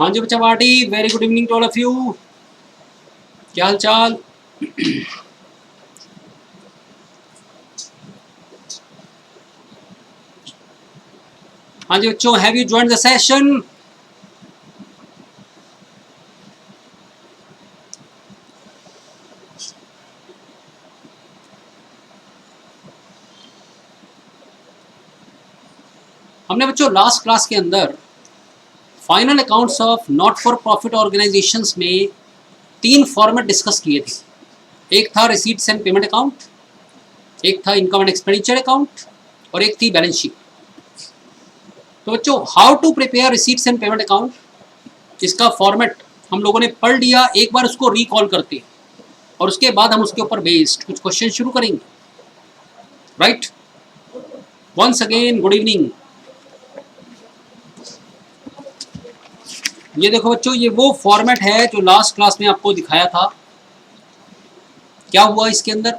हाँ जी बच्चा party, very good evening to all of you. क्या हाल चाल? हाँ जी बच्चों, have you joined the session? हमने बच्चों लास्ट क्लास के अंदर final accounts of not for profit organisations में 3 फॉर्मेट डिस्कस किए थे। एक था रिसीट्स एंड पेमेंट अकाउंट, एक था इनकम एंड एक्सपेंडिचर अकाउंट और एक थी बैलेंस शीट। तो बच्चों, how to prepare receipts and payment account, इसका फॉर्मेट हम लोगों ने पढ़ लिया। एक बार उसको रिकॉल करते हैं और उसके बाद हम उसके ऊपर बेस्ड कुछ क्वेश्चन शुरू करेंगे। Right, once again good evening. ये देखो बच्चों, ये वो फॉर्मेट है जो लास्ट क्लास में आपको दिखाया था। क्या हुआ इसके अंदर?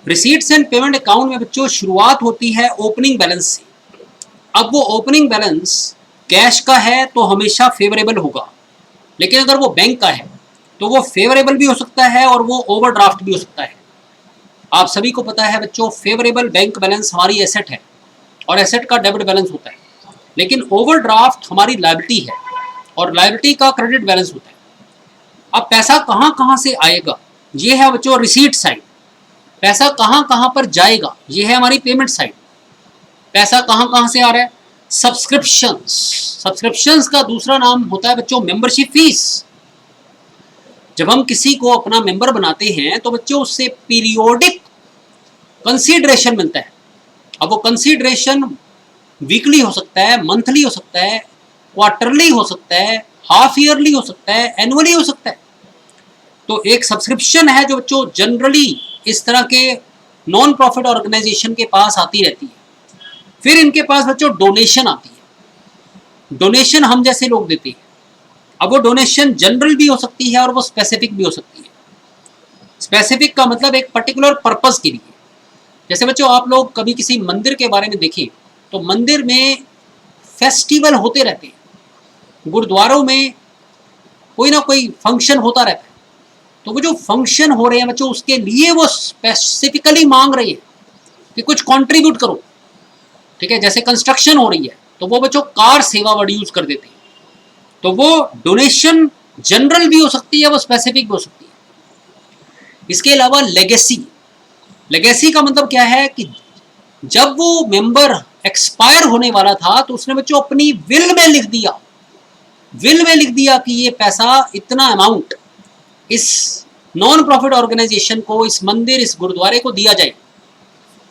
रिसीट्स एंड पेमेंट अकाउंट में बच्चों शुरुआत होती है ओपनिंग बैलेंस से। अब वो ओपनिंग बैलेंस कैश का है तो हमेशा फेवरेबल होगा, लेकिन अगर वो बैंक का है तो वो फेवरेबल भी हो सकता है और वो ओवरड्राफ्ट भी हो सकता है। आप सभी को पता है बच्चों, फेवरेबल बैंक बैलेंस हमारी एसेट है और एसेट का डेबिट बैलेंस होता है, लेकिन ओवरड्राफ्ट हमारी लायबिलिटी है और लायबिलिटी का क्रेडिट बैलेंस होता है। अब पैसा कहाँ कहाँ से आएगा, ये है बच्चों रिसीट साइड। पैसा कहाँ कहाँ पर जाएगा, ये है हमारी पेमेंट साइड। पैसा कहाँ कहाँ से आ रहा है? सब्सक्रिप्शंस। सब्सक्रिप्शंस का दूसरा नाम होता है बच्चों मेंबरशिप फीस। जब हम किसी को अपना मेंबर बनाते हैं तो बच्चों उससे पीरियोडिक कंसीडरेशन मिलता है। अब वो कंसीडरेशन वीकली हो सकता है, मंथली हो सकता है, क्वार्टरली हो सकता है, हाफ ईयरली हो सकता है, एनुअली हो सकता है। तो एक सब्सक्रिप्शन है जो बच्चों जनरली इस तरह के नॉन प्रॉफिट ऑर्गेनाइजेशन के पास आती रहती है। फिर इनके पास बच्चों डोनेशन आती है। डोनेशन हम जैसे लोग देते हैं। अब वो डोनेशन जनरल भी हो सकती है और वो स्पेसिफिक भी हो सकती है। स्पेसिफिक का मतलब एक पर्टिकुलर पर्पस के लिए। जैसे बच्चों आप लोग कभी किसी मंदिर के बारे में देखें तो मंदिर में फेस्टिवल होते रहते हैं, गुरुद्वारों में कोई ना कोई फंक्शन होता रहता है। तो वो जो फंक्शन हो रहे हैं बच्चों, उसके लिए वो स्पेसिफिकली मांग रही है कि कुछ कंट्रीब्यूट करो। ठीक है, जैसे कंस्ट्रक्शन हो रही है तो वो बच्चों कार सेवा वर्ड यूज कर देते हैं। तो वो डोनेशन जनरल भी हो सकती है, वो स्पेसिफिक भी हो सकती है। इसके अलावा लेगेसी। लेगेसी का मतलब क्या है कि जब वो मेंबर एक्सपायर होने वाला था तो उसने बच्चों अपनी विल में लिख दिया, विल में लिख दिया कि ये पैसा इतना अमाउंट इस नॉन प्रॉफिट ऑर्गेनाइजेशन को, इस मंदिर, इस गुरुद्वारे को दिया जाए।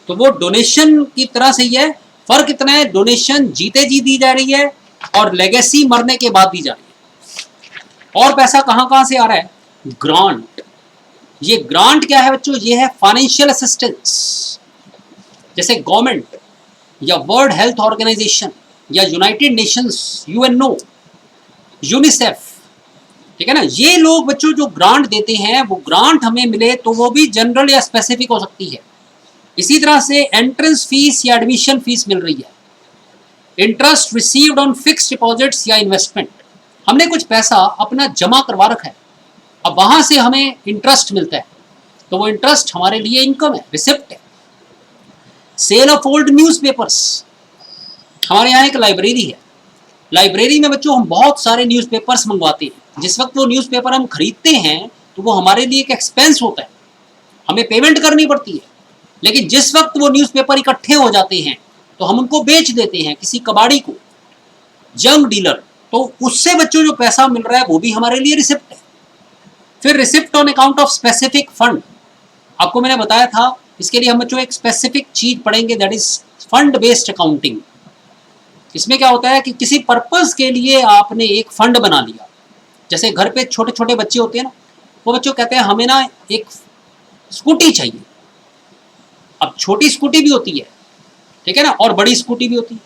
तो वो डोनेशन की तरह से ही है। फर्क इतना है, डोनेशन जीते जी दी जा रही है और लेगेसी मरने के बाद दी जा रही है। और पैसा कहां कहां से आ रहा है? ग्रांट। ये ग्रांट क्या है बच्चों? ये है फाइनेंशियल असिस्टेंस। जैसे गवर्नमेंट या वर्ल्ड हेल्थ ऑर्गेनाइजेशन या यूनाइटेड नेशंस, यूएनओ, यूनिसेफ, ठीक है ना, ये लोग बच्चों जो ग्रांट देते हैं, वो ग्रांट हमें मिले तो वो भी जनरल या स्पेसिफिक हो सकती है। इसी तरह से एंट्रेंस फीस या एडमिशन फीस मिल रही है, interest received on fixed deposits या इन्वेस्टमेंट। हमने कुछ पैसा अपना जमा करवा रखा है, अब वहां से हमें इंटरेस्ट मिलता है, तो वो इंटरेस्ट हमारे लिए इनकम है, रिसिप्ट है। Sale of old newspapers. हमारे यहाँ एक लाइब्रेरी है, लाइब्रेरी में बच्चों हम बहुत सारे न्यूज़पेपर्स मंगवाते हैं। जिस वक्त वो न्यूज़पेपर हम खरीदते हैं तो वो हमारे लिए एक एक्सपेंस होता है, हमें पेमेंट करनी पड़ती है। लेकिन जिस वक्त वो न्यूज़पेपर इकट्ठे हो जाते हैं तो हम उनको बेच देते हैं किसी कबाड़ी को, जंग डीलर, तो उससे बच्चों जो पैसा मिल रहा है वो भी हमारे लिए रिसिप्ट है। फिर receipt on account of specific fund. आपको मैंने बताया था, इसके लिए हम बच्चों एक स्पेसिफिक चीज पढ़ेंगे, that is fund based accounting. इसमें क्या होता है कि किसी पर्पस के लिए आपने एक फंड बना लिया। जैसे घर पे छोटे छोटे बच्चे होते हैं ना, वो बच्चों कहते हैं हमें ना एक स्कूटी चाहिए। अब छोटी स्कूटी भी होती है, ठीक है ना, और बड़ी स्कूटी भी होती है।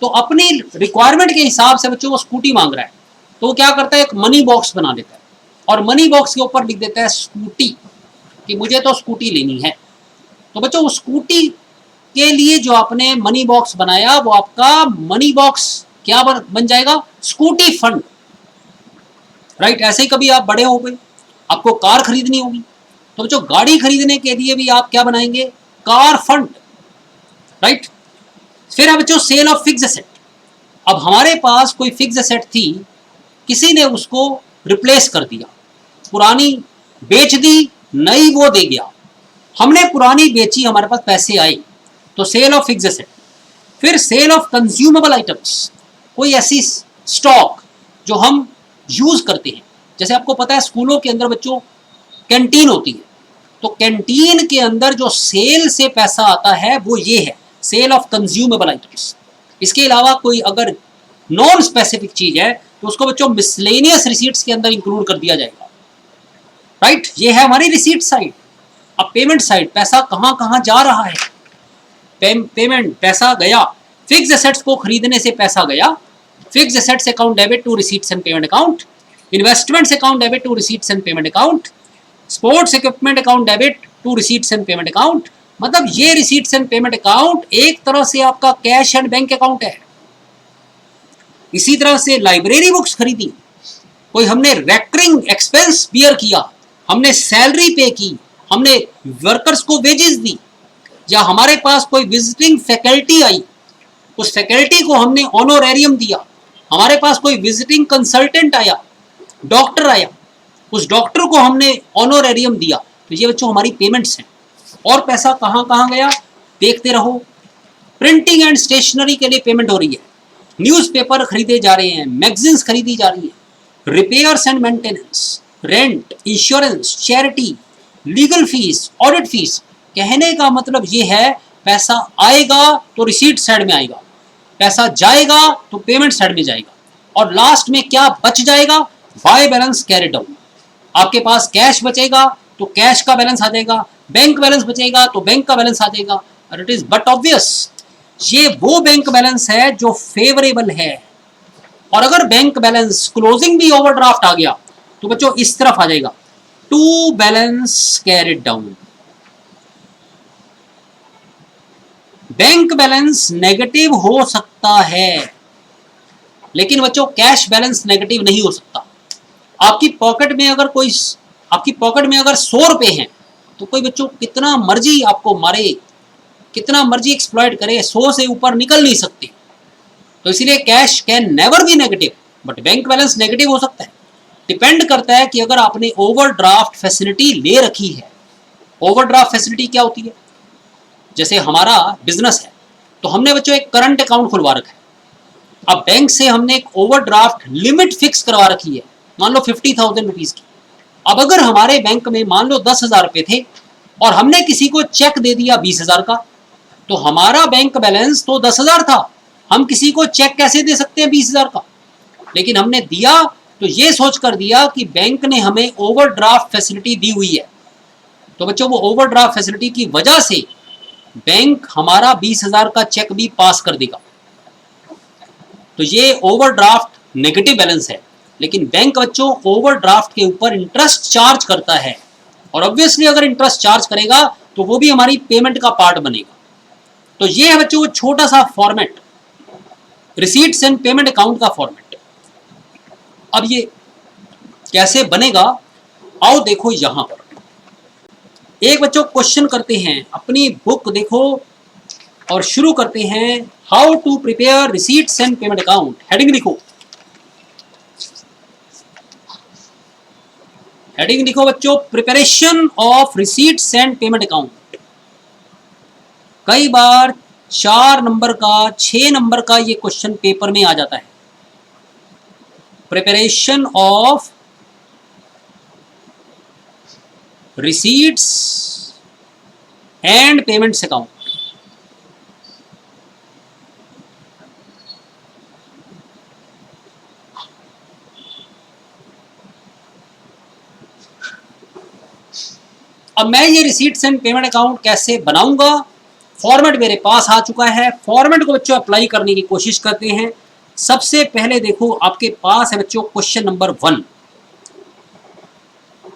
तो अपनी रिक्वायरमेंट के हिसाब से बच्चों वो स्कूटी मांग रहा है, तो वो क्या करता है, एक मनी बॉक्स बना देता है और मनी बॉक्स के ऊपर लिख देता है स्कूटी, कि मुझे तो स्कूटी लेनी है। तो बच्चों उस स्कूटी के लिए जो आपने मनी बॉक्स बनाया वो आपका मनी बॉक्स क्या बन जाएगा? Scooty fund, right. ऐसे ही कभी आप बड़े हो गए, आपको कार खरीदनी होगी, तो बच्चों गाड़ी खरीदने के लिए भी आप क्या बनाएंगे? Car fund, right. फिर है बच्चों सेल ऑफ फिक्स एसेट। अब हमारे पास कोई फिक्स एसेट थी, किसी ने उसको रिप्लेस कर दिया, पुरानी बेच दी, नई वो दे गया, हमने पुरानी बेची, हमारे पास पैसे आए, तो सेल ऑफ फिक्स एसेट। फिर सेल ऑफ कंज्यूमेबल आइटम्स, कोई ऐसी स्टॉक जो हम यूज करते हैं, जैसे आपको पता है स्कूलों के अंदर बच्चों कैंटीन होती है, तो कैंटीन के अंदर जो सेल से पैसा आता है वो ये है सेल ऑफ कंज्यूमेबल आइटम्स। इसके अलावा कोई अगर नॉन स्पेसिफिक चीज है तो उसको बच्चों मिसलेनियस रिसीट्स के अंदर इंक्लूड कर दिया जाएगा, राइट। ये है हमारी रिसीट साइड। अब पेमेंट साइड, पैसा कहां कहां जा रहा है? पेमेंट, पैसा गया, फिक्स एसेट्स को खरीदने से पैसा गया, fix assets account debit to receipts and payment account, investments account debit to receipts and payment account, sports equipment account debit to receipts and payment account. मतलब ये रिसीट्स एंड पेमेंट अकाउंट एक तरह से आपका कैश एंड बैंक अकाउंट है। इसी तरह से लाइब्रेरी बुक्स खरीदी, कोई हमने रेकरिंग एक्सपेंस बियर किया, हमने सैलरी पे की, हमने वर्कर्स को वेजेस दी, या हमारे पास कोई विजिटिंग फैकल्टी आई, उस फैकल्टी को हमने ऑनोरेरियम दिया, हमारे पास कोई विजिटिंग कंसल्टेंट आया, डॉक्टर आया, उस डॉक्टर को हमने ऑनोरेरियम दिया, तो ये बच्चों हमारी पेमेंट्स हैं। और पैसा कहां कहां गया देखते रहो। प्रिंटिंग एंड स्टेशनरी के लिए पेमेंट हो रही है, न्यूज़पेपर खरीदे जा रहे हैं, मैगजीन्स खरीदी जा रही है, repairs and maintenance, rent, insurance, charity, legal fees, audit fees. कहने का मतलब ये है पैसा आएगा तो रिसीट साइड में आएगा, पैसा जाएगा तो पेमेंट साइड में जाएगा, और लास्ट में क्या बच जाएगा? By balance carry down. आपके पास कैश बचेगा तो कैश का बैलेंस आ जाएगा, बैंक बैलेंस बचेगा तो बैंक का बैलेंस आ जाएगा। और इट इज बट ऑब्वियस, ये वो बैंक बैलेंस है जो फेवरेबल है। और अगर बैंक बैलेंस क्लोजिंग भी ओवरड्राफ्ट आ गया तो बच्चों इस तरफ आ जाएगा, to balance carried down. Bank balance negative हो सकता है, लेकिन बच्चों कैश बैलेंस नेगेटिव नहीं हो सकता। आपकी पॉकेट में अगर 100 रुपए हैं तो कोई बच्चों कितना मर्जी आपको मारे, कितना मर्जी एक्सप्लॉइट करे, 100 से ऊपर निकल नहीं सकते। तो इसलिए cash can never be negative, but bank balance negative हो सकता है। डिपेंड करता है कि अगर आपने ओवरड्राफ्ट फैसिलिटी ले रखी है। ओवरड्राफ्ट फैसिलिटी क्या होती है? जैसे हमारा बिजनेस है तो हमने बच्चों एक करंट अकाउंट खुलवा रखा है, अब बैंक से हमने एक ओवरड्राफ्ट लिमिट फिक्स करवा रखी है, मान लो 50,000 रुपीज की। अब अगर हमारे बैंक में मान लो 10,000 रुपए थे और हमने किसी को चेक दे दिया 20,000 का, तो हमारा बैंक बैलेंस तो 10,000 था, हम किसी को चेक कैसे दे सकते हैं 20,000 का? लेकिन हमने दिया तो ये सोचकर दिया कि बैंक ने हमें ओवरड्राफ्ट फैसिलिटी दी हुई है, तो बच्चों वो ओवरड्राफ्ट फैसिलिटी की वजह से बैंक हमारा 20,000 का चेक भी पास कर देगा। तो ये ओवरड्राफ्ट नेगेटिव बैलेंस है, लेकिन बैंक बच्चों ओवरड्राफ्ट के ऊपर इंटरेस्ट चार्ज करता है, और ऑब्वियसली अगर इंटरेस्ट चार्ज करेगा तो वो भी हमारी पेमेंट का पार्ट बनेगा। तो ये है बच्चों छोटा सा format, receipts and payment account का फॉर्मेट। अब ये कैसे बनेगा, आओ देखो यहां पर। एक बच्चों क्वेश्चन करते हैं, अपनी बुक देखो और शुरू करते हैं, how to prepare receipts and payment account. Heading लिखो, हेडिंग लिखो बच्चों, preparation of receipts and payment account. कई बार 4 नंबर का 6 नंबर का ये क्वेश्चन पेपर में आ जाता है। Preparation of receipts and payments account. अब मैं ये रिसीट्स एंड पेमेंट अकाउंट कैसे बनाऊंगा, फॉर्मेट मेरे पास आ चुका है। फॉर्मेट को बच्चों अप्लाई करने की कोशिश करते हैं। सबसे पहले देखो आपके पास है बच्चों क्वेश्चन नंबर 1,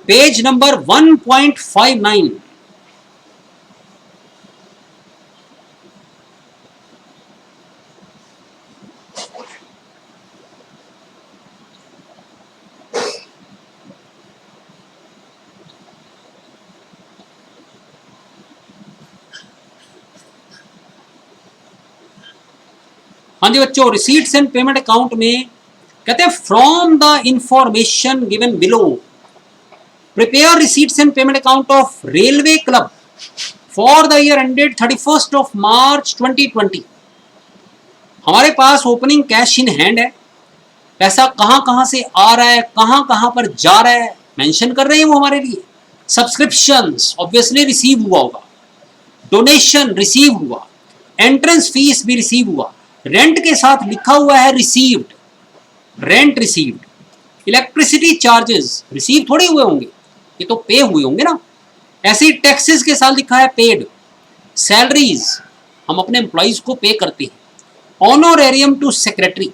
पेज नंबर 1.59। हाँ जी बच्चों, रिसीट्स एंड पेमेंट अकाउंट में कहते हैं from the information given below prepare receipts and payment account of railway club for the year ended 31st of March 2020। हमारे पास ओपनिंग कैश इन हैंड है, पैसा कहां कहां से आ रहा है, कहां कहां पर जा रहा है मेंशन कर रहे हैं वो हमारे लिए। सब्सक्रिप्शंस ऑब्वियसली रिसीव हुआ होगा, डोनेशन रिसीव हुआ, एंट्रेंस फीस भी रिसीव हुआ, रेंट के साथ लिखा हुआ है received, rent received, electricity charges receive थोड़े हुए होंगे, ये तो पे हुए होंगे ना। ऐसे ही टैक्सेस के साथ लिखा है पेड, सैलरीज हम अपने एम्प्लॉइज को पे करते हैं। ऑनोरेरियम टू सेक्रेटरी,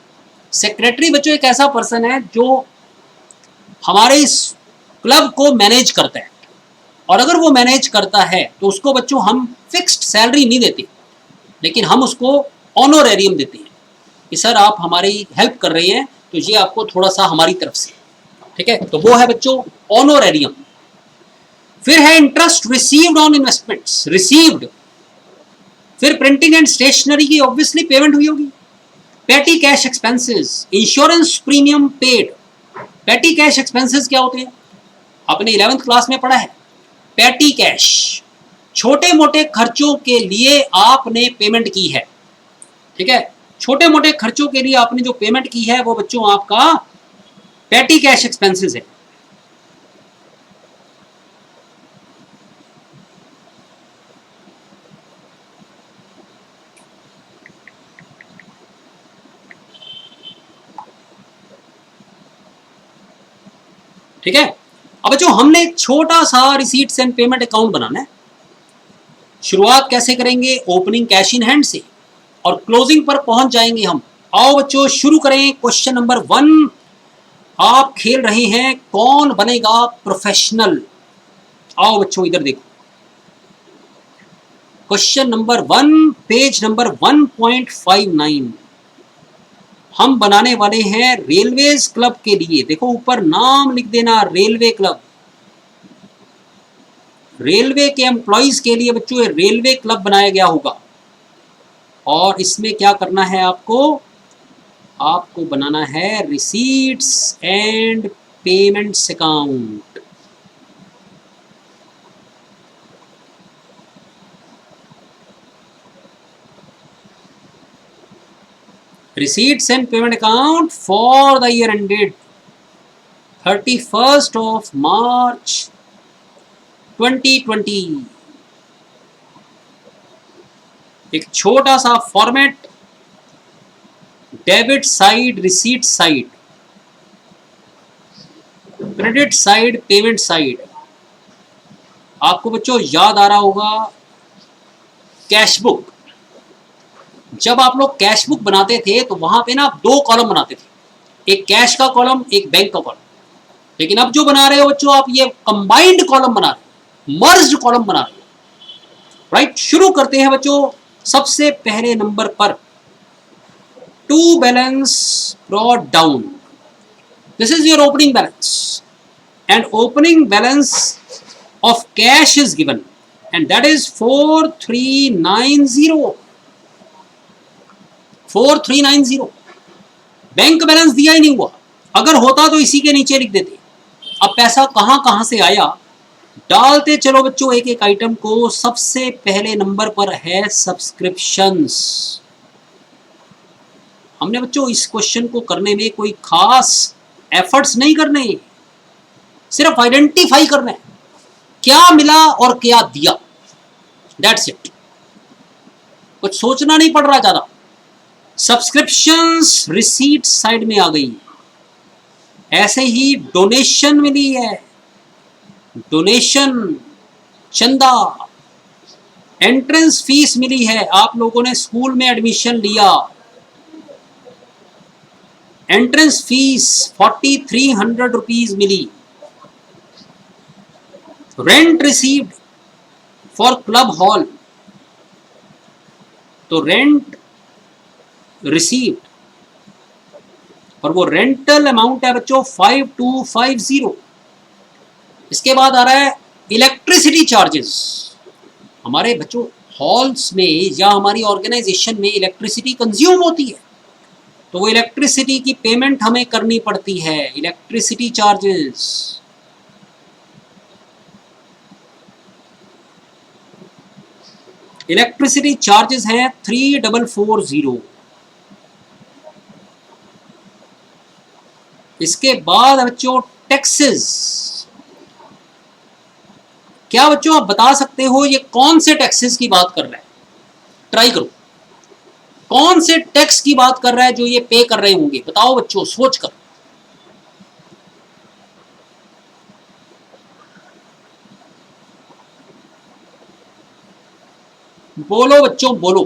सेक्रेटरी बच्चों एक ऐसा पर्सन है जो हमारे इस क्लब को मैनेज करता है, और अगर वो मैनेज करता है तो उसको बच्चों हम फिक्स्ड सैलरी नहीं देते, लेकिन हम उसको ऑनोरेरियम देते हैं कि सर आप हमारी हेल्प कर रहे हैं तो ये आपको थोड़ा सा हमारी तरफ से, ठीक है। तो वो है बच्चों ऑनोरेरियम। फिर है interest received on investments, received. फिर प्रिंटिंग एंड स्टेशनरी की ऑब्वियसली पेमेंट हुई होगी। पेटी cash expenses, insurance premium paid. पेटी कैश एक्सपेंसेस क्या होते हैं, आपने 11th क्लास में पढ़ा है। पेटी कैश, छोटे मोटे खर्चों के लिए आपने पेमेंट की है, ठीक है। छोटे मोटे खर्चों के लिए आपने जो पेमेंट की है वो बच्चों आपका पेटी कैश एक्सपेंसेस है। ठीक है। अब बच्चों हमने एक छोटा सा रिसीट्स एंड पेमेंट अकाउंट बनाना है। शुरुआत कैसे करेंगे, ओपनिंग कैश इन हैंड से, और क्लोजिंग पर पहुंच जाएंगे हम। आओ बच्चों शुरू करें। क्वेश्चन नंबर 1, आप खेल रहे हैं कौन बनेगा प्रोफेशनल। आओ बच्चों इधर देखो, क्वेश्चन नंबर 1 पेज नंबर 1.59 हम बनाने वाले हैं रेलवेज क्लब के लिए। देखो ऊपर नाम लिख देना, रेलवे क्लब। रेलवे के एम्प्लॉइज के लिए बच्चों ये रेलवे क्लब बनाया गया होगा, और इसमें क्या करना है आपको, आपको बनाना है receipts and payments account. Receipts and payment account for the year ended 31st of March 2020। एक छोटा सा format, debit side receipt side, credit side payment side. आपको बच्चों याद आ रहा होगा कैश बुक, जब आप लोग कैश बुक बनाते थे तो वहां पे ना आप 2 कॉलम बनाते थे, एक कैश का कॉलम, एक बैंक का कॉलम। लेकिन अब जो बना रहे हो बच्चों आप ये कंबाइंड कॉलम बना रहे हो, मर्ज्ड कॉलम बना रहे हो। राइट, शुरू करते हैं बच्चों सबसे पहले नंबर पर। To balance brought down, this is your opening balance, and opening balance of cash is given, and that is 4390। 4390। Bank balance दिया ही नहीं हुआ, अगर होता तो इसी के नीचे लिख देते। अब पैसा कहां कहां से आया डालते चलो बच्चों एक एक आइटम को। सबसे पहले नंबर पर है सब्सक्रिप्शंस। हमने बच्चों इस क्वेश्चन को करने में कोई खास एफर्ट्स नहीं करने, सिर्फ आइडेंटिफाई करना है क्या मिला और क्या दिया, दैट्स इट। कुछ सोचना नहीं पड़ रहा ज्यादा। सब्सक्रिप्शंस रिसीट साइड में आ गई। ऐसे ही डोनेशन मिली है, डोनेशन चंदा, एंट्रेंस फीस मिली है, आप लोगों ने स्कूल में एडमिशन लिया, एंट्रेंस फीस 4300 रुपीज मिली। Rent received for club hall, तो रेंट रिसीव्ड, और वो रेंटल अमाउंट है बच्चों 5250। इसके बाद आ रहा है इलेक्ट्रिसिटी चार्जेस। हमारे बच्चों हॉल्स में या हमारी ऑर्गेनाइजेशन में इलेक्ट्रिसिटी कंज्यूम होती है, तो वो इलेक्ट्रिसिटी की पेमेंट हमें करनी पड़ती है, इलेक्ट्रिसिटी चार्जेस। इलेक्ट्रिसिटी चार्जेस हैं 3440। इसके बाद बच्चों टैक्सेस। क्या बच्चों आप बता सकते हो ये कौन से टैक्सेस की बात कर रहा है? ट्राई करो, कौन से टैक्स की बात कर रहा है जो ये पे कर रहे होंगे? बताओ बच्चों, सोच कर। बोलो बच्चों बोलो,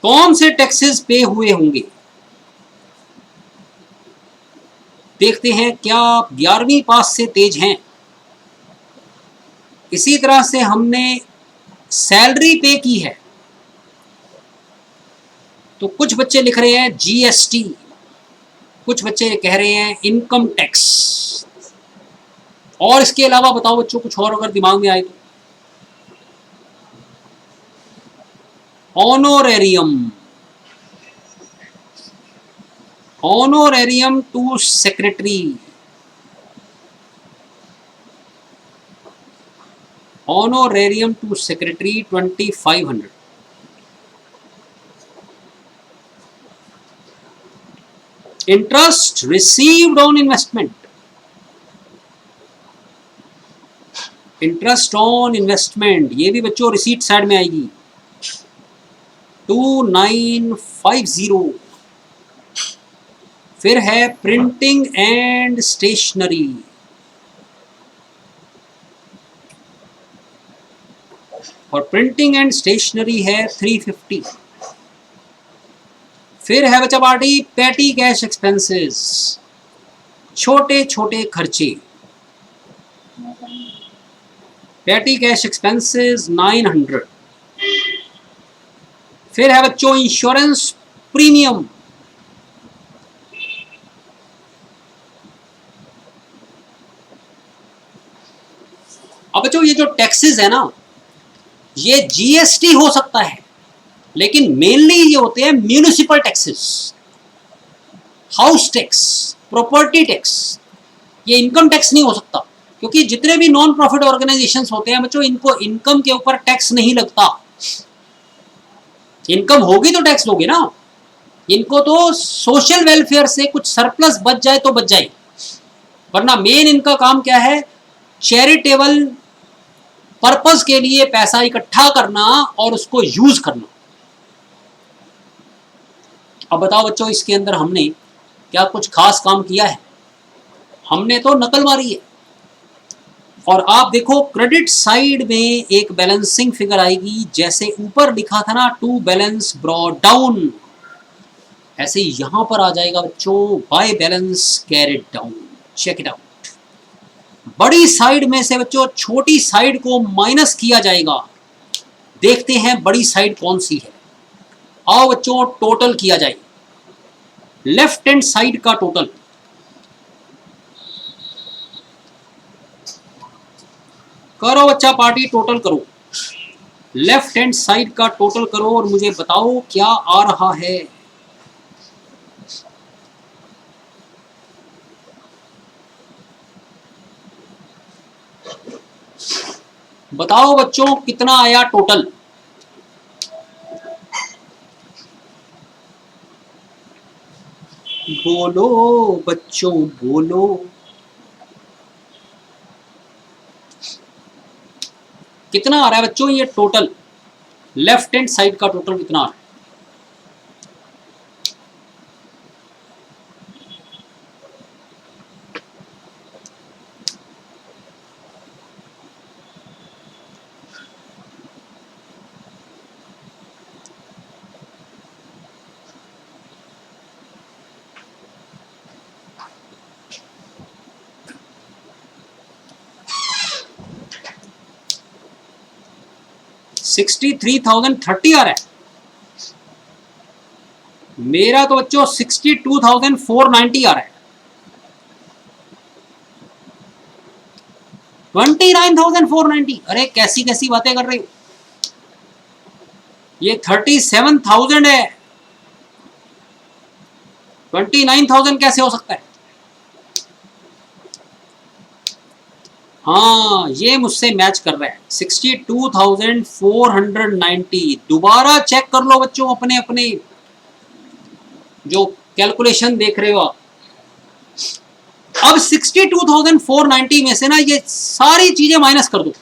कौन से टैक्सेस पे हुए होंगे? देखते हैं क्या आप 11वीं पास से तेज हैं। इसी तरह से हमने सैलरी पे की है, तो कुछ बच्चे लिख रहे हैं जीएसटी, कुछ बच्चे कह रहे हैं इनकम टैक्स। और इसके अलावा बताओ बच्चों कुछ और अगर दिमाग में आए तो। Honorarium, honorarium to secretary, honorarium to secretary 2500। Interest received on investment, interest on investment ये भी बच्चों रिसीट साइड में आएगी 2950। फिर है प्रिंटिंग एंड स्टेशनरी, और प्रिंटिंग एंड स्टेशनरी है 350। फिर है बच्चा पार्टी पैटी कैश एक्सपेंसेस, छोटे छोटे खर्चे, पैटी कैश एक्सपेंसेस 900। फिर है बच्चों इंश्योरेंस प्रीमियम, अब बच्चों ये जो टैक्सेस है ना, ये जीएसटी हो सकता है, लेकिन मेनली ये होते हैं municipal taxes, house tax, property tax. ये इनकम टैक्स नहीं हो सकता, क्योंकि जितने भी नॉन प्रॉफिट ऑर्गेनाइजेशंस होते हैं बच्चों, इनको इनकम के ऊपर टैक्स नहीं लगता। इनकम होगी तो टैक्स दोगे ना, इनको तो सोशल वेलफेयर से कुछ सरप्लस बच जाए तो बच जाए, वरना मेन इनका काम क्या है? चैरिटेबल पर्पस के लिए पैसा इकट्ठा करना और उसको यूज करना। अब बताओ बच्चों, इसके अंदर हमने क्या कुछ खास काम किया है? हमने तो नकल मारी है। और आप देखो क्रेडिट साइड में एक बैलेंसिंग फिगर आएगी, जैसे ऊपर लिखा था ना टू बैलेंस ब्रॉट डाउन, ऐसे यहां पर आ जाएगा बच्चों by balance carried down. Check it out. बड़ी साइड में से बच्चों छोटी साइड को माइनस किया जाएगा। देखते हैं बड़ी साइड कौन सी है। आओ बच्चों टोटल किया जाए, लेफ्ट हैंड साइड का टोटल। करो बच्चा पार्टी, टोटल करो, लेफ्ट हैंड साइड का टोटल करो और मुझे बताओ क्या आ रहा है। बताओ बच्चों कितना आया टोटल? बोलो बच्चों बोलो। कितना आ रहा है बच्चों ये टोटल? लेफ्ट हैंड साइड का टोटल कितना आ रहा है? $63,030 आ रहा है। मेरा तो बच्चों 62,490 आ रहा है। 29,490। अरे कैसी कैसी बातें कर रही हो? ये 37,000 है। 29,000 कैसे हो सकता है? हाँ, ये मुझसे मैच कर रहा है। 62,490। दोबारा चेक कर लो बच्चों अपने अपने जो कैलकुलेशन देख रहे हो आप। अब 62,490 में से ना ये सारी चीजें माइनस कर दो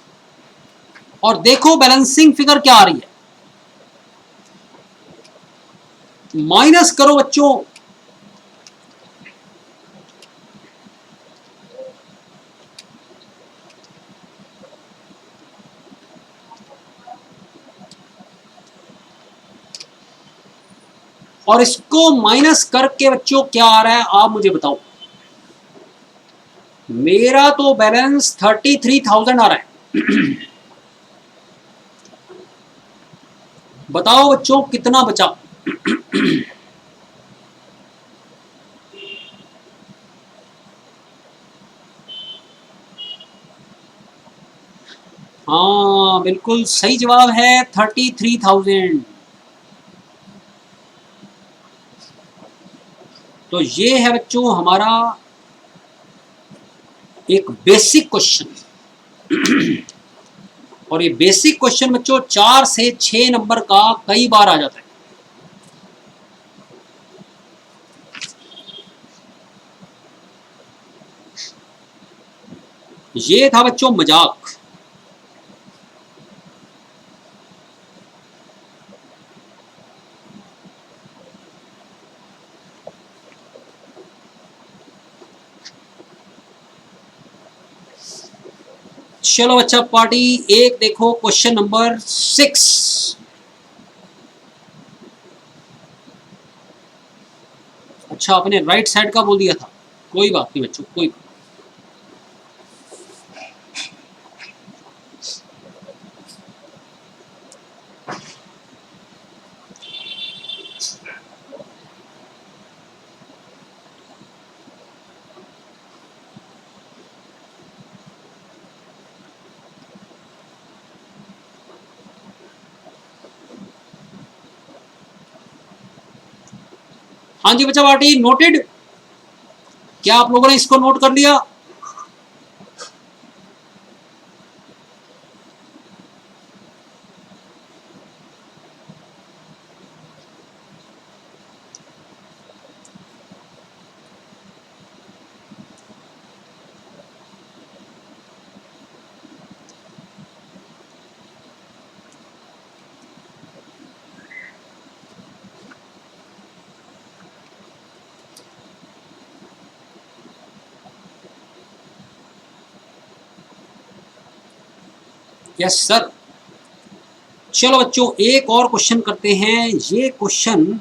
और देखो बैलेंसिंग फिगर क्या आ रही है। माइनस करो बच्चों, और इसको माइनस करके बच्चों क्या आ रहा है आप मुझे बताओ। मेरा तो बैलेंस 33,000 आ रहा है। बताओ बच्चों कितना बचा। हाँ बिल्कुल सही जवाब है 33,000। तो ये है बच्चों हमारा एक बेसिक क्वेश्चन। और ये बेसिक क्वेश्चन बच्चों 4 से 6 नंबर का कई बार आ जाता है। ये था बच्चों मजाक। चलो बच्चा पार्टी एक देखो क्वेश्चन नंबर 6। अच्छा आपने राइट साइड का बोल दिया था, कोई बात नहीं बच्चों कोई बात। हाँ जी बच्चा पार्टी नोटेड। क्या आप लोगों ने इसको नोट कर लिया? Yes sir. चलो बच्चों एक और क्वेश्चन करते हैं। ये question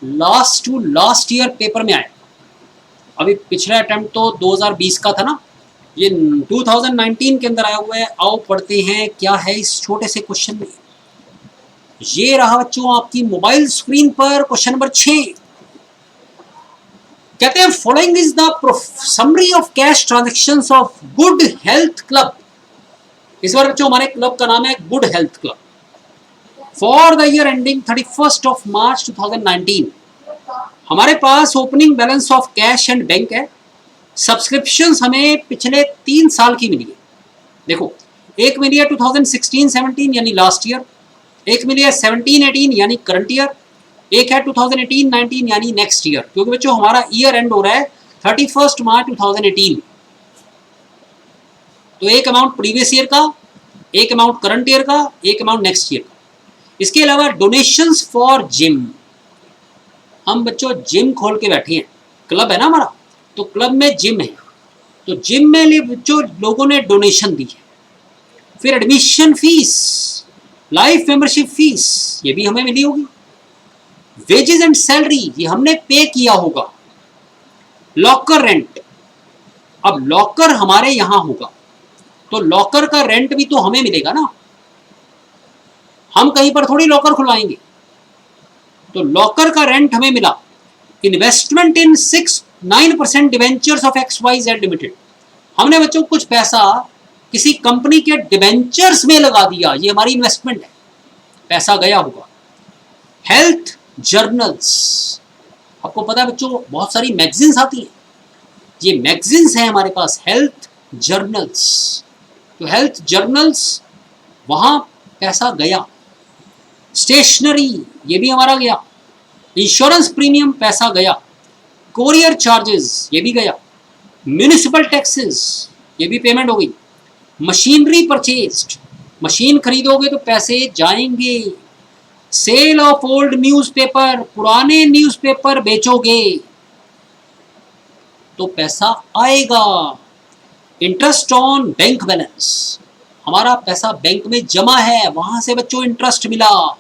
last to last year paper में आया। अभी पिछला अटेम्प्ट तो 2020 का था ना, ये 2019 के अंदर आया हुआ है। आओ पढ़ते हैं क्या है इस छोटे से क्वेश्चन में। ये रहा बच्चों आपकी मोबाइल स्क्रीन पर क्वेश्चन नंबर 6। कहते हैं following is the summary of cash transactions of Good Health Club. इस बार बच्चों हमारे क्लब का नाम है Good Health Club. For the year ending 31 of March 2019 हमारे पास opening balance of cash and bank है। सब्सक्रिप्शंस हमें पिछले 3 साल की मिली है। देखो एक मिली है 2016-17 यानी लास्ट ईयर, एक मिली है 17-18 यानी करंट ईयर, एक है 2018-19 यानी नेक्स्ट ईयर। क्योंकि बच्चों हमारा ईयर एंड हो रहा है 31 मार्च 2018। तो एक अमाउंट प्रीवियस ईयर का, एक अमाउंट करंट ईयर का, एक अमाउंट नेक्स्ट ईयर का। इसके अलावा डोनेशंस फॉर जिम, हम बच्चों जिम खोल के बैठे हैं, क्लब है ना हमारा, तो क्लब में जिम है, तो जिम में बच्चों लोगों ने डोनेशन दी है। फिर admission fees, life membership fees, ये भी हमें मिली होगी। वेजेस एंड सैलरी, ये हमने पे किया होगा। लॉकर रेंट, अब लॉकर हमारे यहां होगा तो लॉकर का रेंट भी तो हमें मिलेगा ना, हम कहीं पर थोड़ी लॉकर खुलवाएंगे। तो लॉकर का रेंट हमें मिला। Investment in 9% debentures of XYZ limited, हमने बच्चों कुछ पैसा किसी कंपनी के डिवेंचर्स में लगा दिया, ये हमारी इन्वेस्टमेंट है, पैसा गया होगा। Health journals. आपको पता है बच्चों बहुत सारी मैगजीन्स आती हैं, ये मैगजीन्स हैं हमारे पास हेल्थ जर्नल्स। तो हेल्थ जर्नल्स वहाँ पैसा गया। स्टेशनरी ये भी हमारा गया। इंश्योरेंस प्रीमियम पैसा गया। कोरियर चार्जेस ये भी गया। म्यूनिसिपल टैक्सेस ये भी पेमेंट हो गई। मशीनरी परचेज्ड, मशीन खरीदोगे तो पैसे जाएंगे। सेल ऑफ ओल्ड न्यूज़पेपर, पुराने न्यूज़पेपर बेचोगे तो पैसा आएगा। इंटरेस्ट ऑन बैंक बैलेंस, हमारा पैसा बैंक में जमा है, वहां से बच्चों इंटरेस्ट मिला।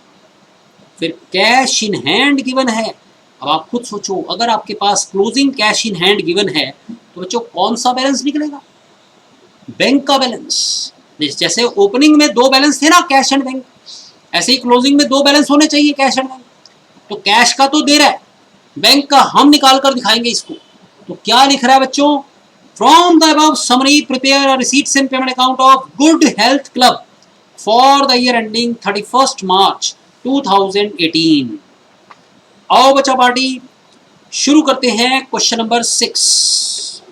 फिर कैश इन हैंड गिवन है। अब आप खुद सोचो, अगर आपके पास closing cash in hand given है तो बच्चों कौन सा बैलेंस निकलेगा? बैंक का बैलेंस। जैसे ओपनिंग में 2 बैलेंस थे ना, कैश एंड बैंक, ऐसे ही क्लोजिंग में 2 बैलेंस होने चाहिए, कैश एंड बैंक। तो कैश का तो दे रहा है, बैंक का हम निकाल कर दिखाएंगे इसको। तो क्या लिख रहा है बच्चों? From the above summary prepare a receipts and payment account of Good Health Club for the year ending 31 मार्च 2018। आओ बच्चा पार्टी शुरू करते हैं क्वेश्चन नंबर 6।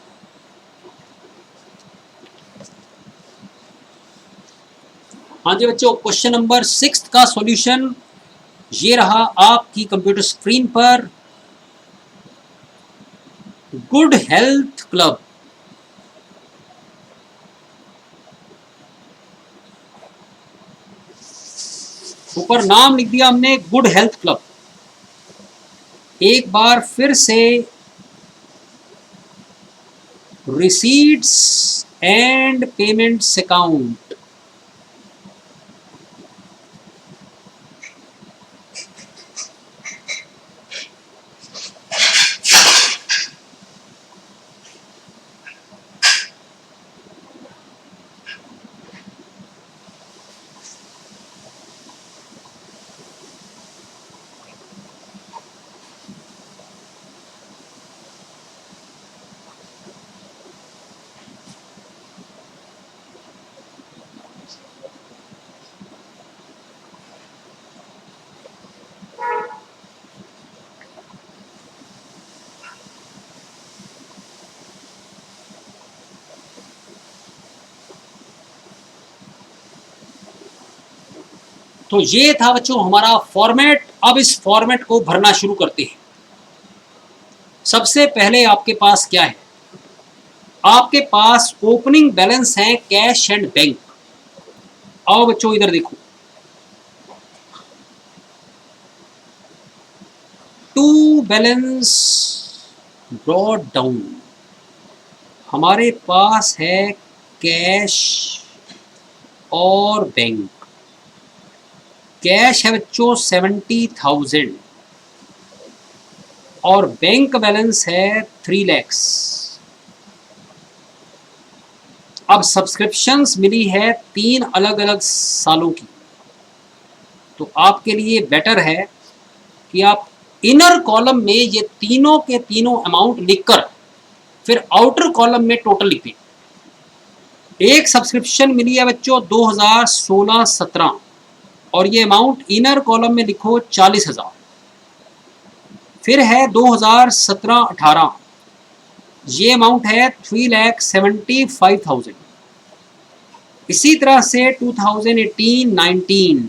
हाँ जी बच्चों, क्वेश्चन नंबर 6 का सॉल्यूशन ये रहा आपकी कंप्यूटर स्क्रीन पर। गुड हेल्थ क्लब, ऊपर नाम लिख दिया हमने गुड हेल्थ क्लब। एक बार फिर से रिसीट्स एंड पेमेंट्स अकाउंट, तो ये था बच्चों हमारा फॉर्मेट। अब इस फॉर्मेट को भरना शुरू करते हैं। सबसे पहले आपके पास क्या है? आपके पास ओपनिंग बैलेंस है कैश एंड बैंक। आओ बच्चों इधर देखो, टू बैलेंस ब्रॉट डाउन, हमारे पास है कैश और बैंक। कैश है बच्चों 70,000 और बैंक बैलेंस है 3 लाख। अब सब्सक्रिप्शंस मिली है 3 अलग अलग सालों की। तो आपके लिए बेटर है कि आप इनर कॉलम में ये तीनों के तीनों अमाउंट लिखकर फिर आउटर कॉलम में टोटल लिख दें। एक सब्सक्रिप्शन मिली है बच्चों 2016-17 और ये अमाउंट इनर कॉलम में लिखो 40,000। फिर है 2017-18, ये अमाउंट है 3,75,000। इसी तरह से 2018-19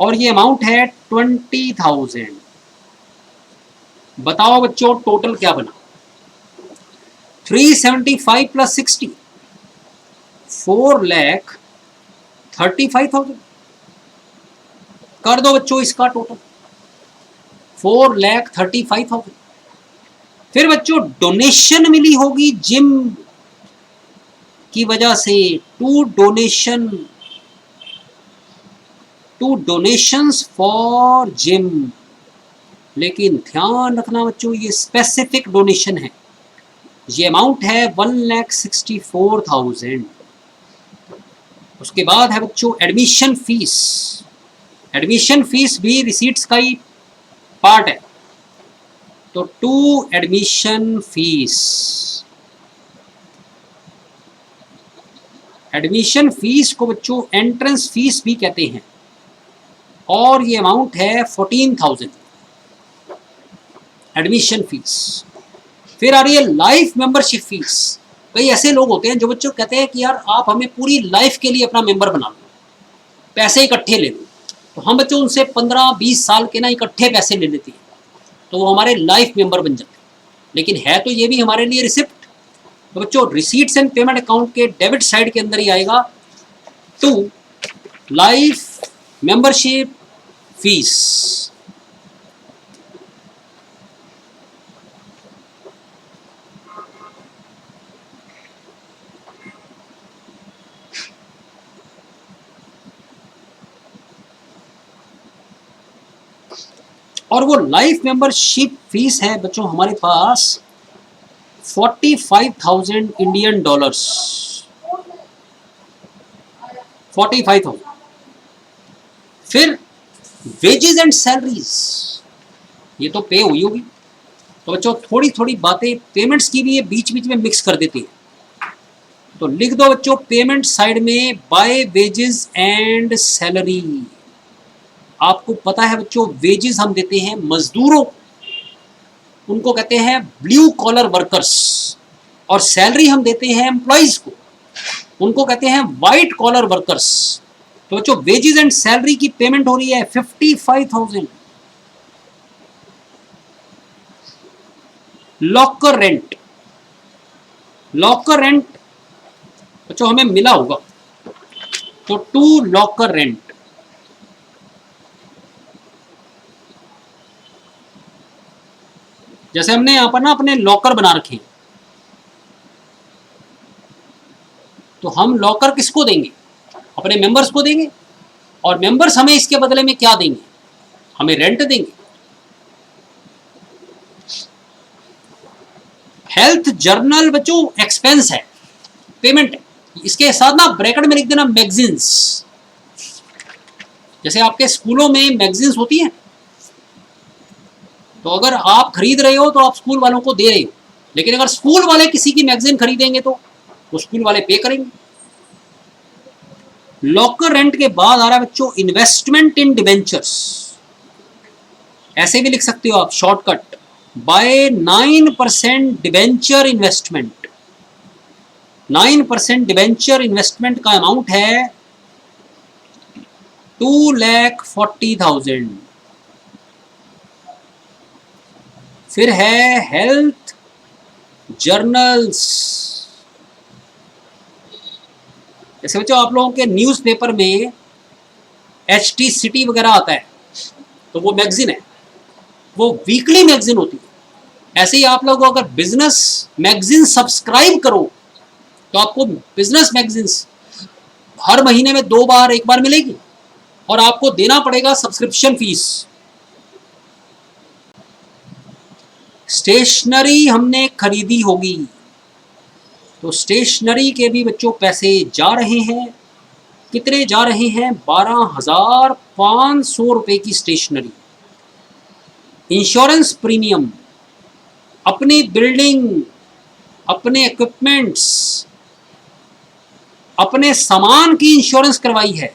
और ये अमाउंट है 20,000। बताओ बच्चों टोटल क्या बना? 375 प्लस 60 4,35,000। कर दो बच्चों इसका टोटल 4,35,000। फिर बच्चों डोनेशन मिली होगी जिम की वजह से, टू डोनेशंस फॉर जिम। लेकिन ध्यान रखना बच्चों ये स्पेसिफिक डोनेशन है। ये अमाउंट है 1,64,000। उसके बाद है बच्चों एडमिशन फीस। एडमिशन फीस भी रिसीट्स का ही पार्ट है। तो 2 एडमिशन फीस, एडमिशन फीस को बच्चों एंट्रेंस फीस भी कहते हैं और ये अमाउंट है 14,000। Admission fees. फिर आ रही है लाइफ मेंबरशिप फीस। कई ऐसे लोग होते हैं जो बच्चों कहते हैं कि यार आप हमें पूरी लाइफ के लिए अपना मेंबर बना लो, पैसे इकट्ठे ले लो। तो हम बच्चों उनसे 15-20 साल के ना इकट्ठे पैसे ले लेते हैं, तो वो हमारे लाइफ मेंबर बन जाते हैं। लेकिन है तो ये भी हमारे लिए रिसिप्ट। तो बच्चों रिसीट्स एंड पेमेंट अकाउंट के डेबिट साइड के अंदर ही आएगा टू लाइफ मेंबरशिप फीस। और वो लाइफ मेंबरशिप फीस है बच्चों हमारे पास 45,000 इंडियन डॉलर्स। 45,000। फिर वेजेस एंड सैलरीज, ये तो पे हुई होगी। तो बच्चों थोड़ी थोड़ी बातें पेमेंट्स की भी ये बीच बीच में मिक्स कर देती है। तो लिख दो बच्चों पेमेंट साइड में बाय वेजेस एंड सैलरी। आपको पता है बच्चों वेजेस हम देते हैं मजदूरों, उनको कहते हैं ब्लू कॉलर वर्कर्स, और सैलरी हम देते हैं एम्प्लॉइज को, उनको कहते हैं व्हाइट कॉलर वर्कर्स। तो बच्चों वेजेस एंड सैलरी की पेमेंट हो रही है 55,000। लॉकर रेंट, लॉकर रेंट बच्चों हमें मिला होगा, तो टू लॉकर रेंट। जैसे हमने यहां पर ना अपने लॉकर बना रखे हैं, तो हम लॉकर किसको देंगे? अपने मेंबर्स को देंगे, और मेंबर्स हमें इसके बदले में क्या देंगे? हमें रेंट देंगे। हेल्थ जर्नल बच्चों एक्सपेंस है, पेमेंट है। इसके साथ ना ब्रैकेट में लिख देना मैगजीन्स। जैसे आपके स्कूलों में मैगजीन्स होती हैं, तो अगर आप खरीद रहे हो तो आप स्कूल वालों को दे रहे हो, लेकिन अगर स्कूल वाले किसी की मैगजीन खरीदेंगे तो वो स्कूल वाले पे करेंगे। लॉकर रेंट के बाद आ रहा है बच्चों इन्वेस्टमेंट इन डिबेंचर्स। ऐसे भी लिख सकते हो आप shortcut, by 9% debenture investment. 9% debenture investment का अमाउंट है 2,40,000। फिर है हेल्थ जर्नल्स। जैसे बच्चों आप लोगों के न्यूज़पेपर में HT सिटी वगैरह आता है, तो वो मैगजीन है, वो वीकली मैगजीन होती है। ऐसे ही आप लोग अगर बिजनेस मैगजीन सब्सक्राइब करो तो आपको बिजनेस मैगजीन्स हर महीने में 2 बार 1 बार मिलेगी, और आपको देना पड़ेगा सब्सक्रिप्शन फीस। स्टेशनरी हमने खरीदी होगी, तो स्टेशनरी के भी बच्चों पैसे जा रहे हैं। कितने जा रहे हैं? 12,500 रुपए की स्टेशनरी। इंश्योरेंस प्रीमियम, अपनी बिल्डिंग, अपने इक्विपमेंट्स, अपने सामान की इंश्योरेंस करवाई है,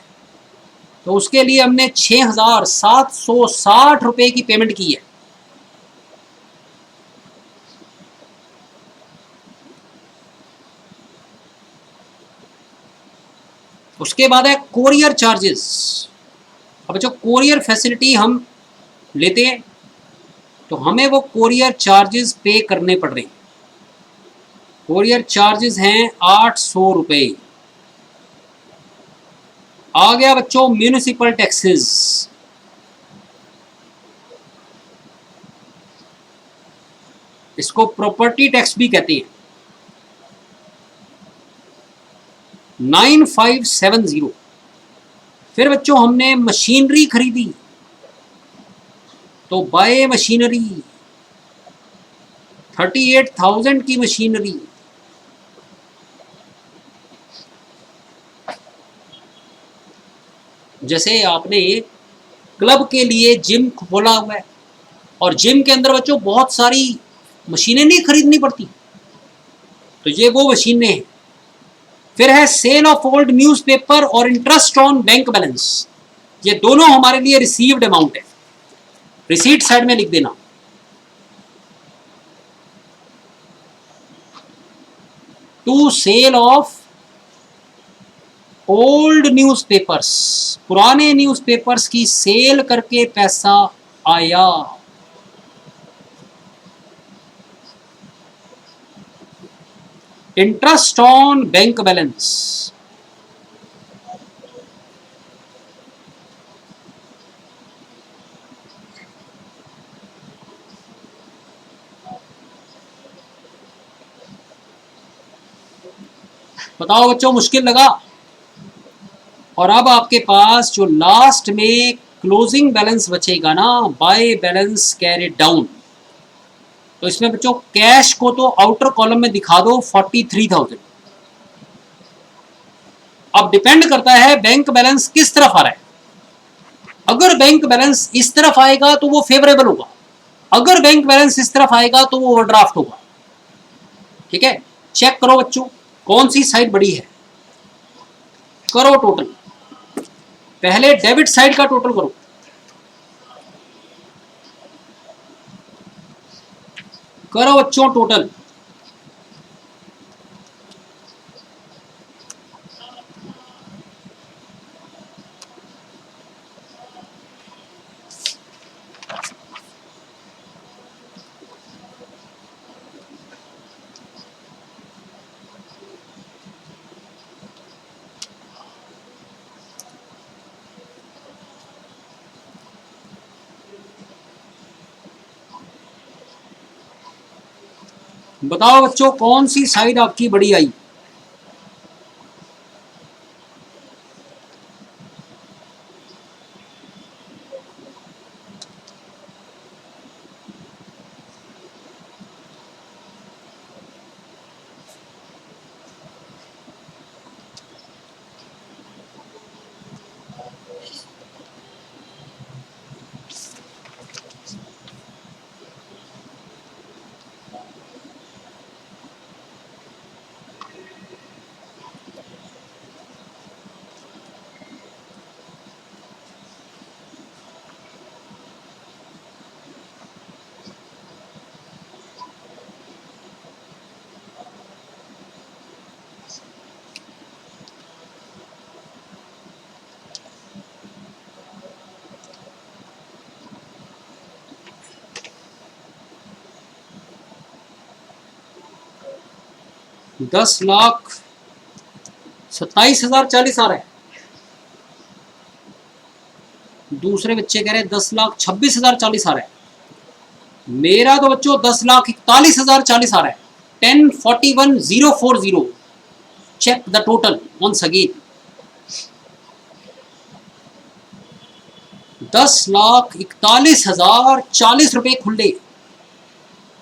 तो उसके लिए हमने 6,760 रुपए की पेमेंट की है। उसके बाद है कोरियर चार्जेस। अब जो कोरियर फैसिलिटी हम लेते हैं, तो हमें वो कोरियर चार्जेस पे करने पड़ रहे हैं। कोरियर चार्जेस हैं 800 रुपए। आ गया बच्चों म्यूनिसिपल टैक्सेस। इसको प्रॉपर्टी टैक्स भी कहते हैं। 9,570। फिर बच्चों हमने मशीनरी खरीदी, तो बाय मशीनरी 38,000 की मशीनरी। जैसे आपने क्लब के लिए जिम खोला हुआ है, और जिम के अंदर बच्चों बहुत सारी मशीनें नहीं खरीदनी पड़ती, तो ये वो मशीनें हैं। फिर है सेल ऑफ ओल्ड न्यूज़पेपर और इंटरेस्ट ऑन बैंक बैलेंस। ये दोनों हमारे लिए रिसीव्ड अमाउंट है, रिसीट साइड में लिख देना। To sale of old newspapers, पुराने न्यूज़पेपर्स की सेल करके पैसा आया। इंटरेस्ट ऑन बैंक बैलेंस, बताओ बच्चों, मुश्किल लगा? और अब आपके पास जो लास्ट में क्लोजिंग बैलेंस बचेगा ना, बाय बैलेंस कैरी डाउन, तो इसमें बच्चों कैश को तो आउटर कॉलम में दिखा दो 43,000। अब डिपेंड करता है बैंक बैलेंस किस तरफ आ रहा है। अगर बैंक बैलेंस इस तरफ आएगा तो वो फेवरेबल होगा, अगर बैंक बैलेंस इस तरफ आएगा तो वो ओवरड्राफ्ट होगा। ठीक है, चेक करो बच्चों कौन सी साइड बड़ी है, करो टोटल। पहले डेबिट साइड का टोटल करो, करो बच्चों टोटल। बताओ बच्चों कौन सी साइड आपकी बड़ी आई? दस लाख 27,040 आ रहा है। दूसरे बच्चे कह रहे हैं 10,26,040 आ रहा है। मेरा तो बच्चों 10,41,040 आ रहा है। 10,41,040। Check the total once again. 10,41,040 रुपए खुले।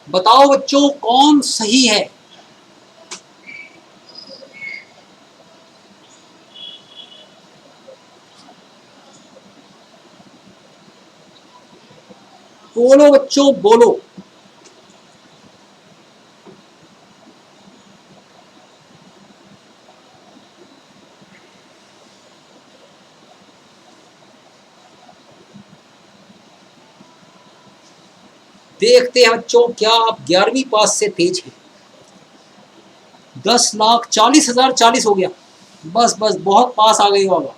बताओ बच्चों कौन सही है? बोलो बच्चों बोलो। देखते हैं बच्चों क्या आप 11वीं पास से तेज हैं। 10,40,040 हो गया। बस बस बहुत पास आ गई बाबा।